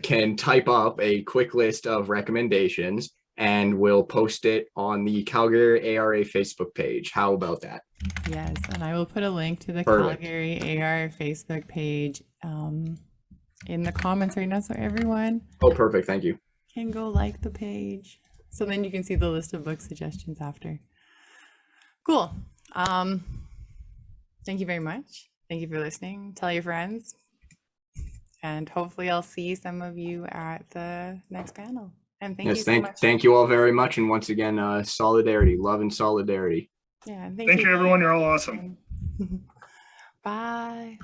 [SPEAKER 2] can type up a quick list of recommendations, and we'll post it on the Calgary ARA Facebook page. How about that?
[SPEAKER 1] Yes, and I will put a link to the
[SPEAKER 2] Perfect.
[SPEAKER 1] Calgary ARA Facebook page in the comments right now, so everyone
[SPEAKER 2] Perfect. Thank you.
[SPEAKER 1] can go like the page. So then you can see the list of book suggestions after. Cool. Thank you very much. Thank you for listening. Tell your friends. And hopefully I'll see some of you at the next panel. And thank you so much.
[SPEAKER 2] Thank you all very much. And once again, solidarity, love and solidarity.
[SPEAKER 1] Yeah,
[SPEAKER 3] thank you, everyone. You're all awesome.
[SPEAKER 1] Bye.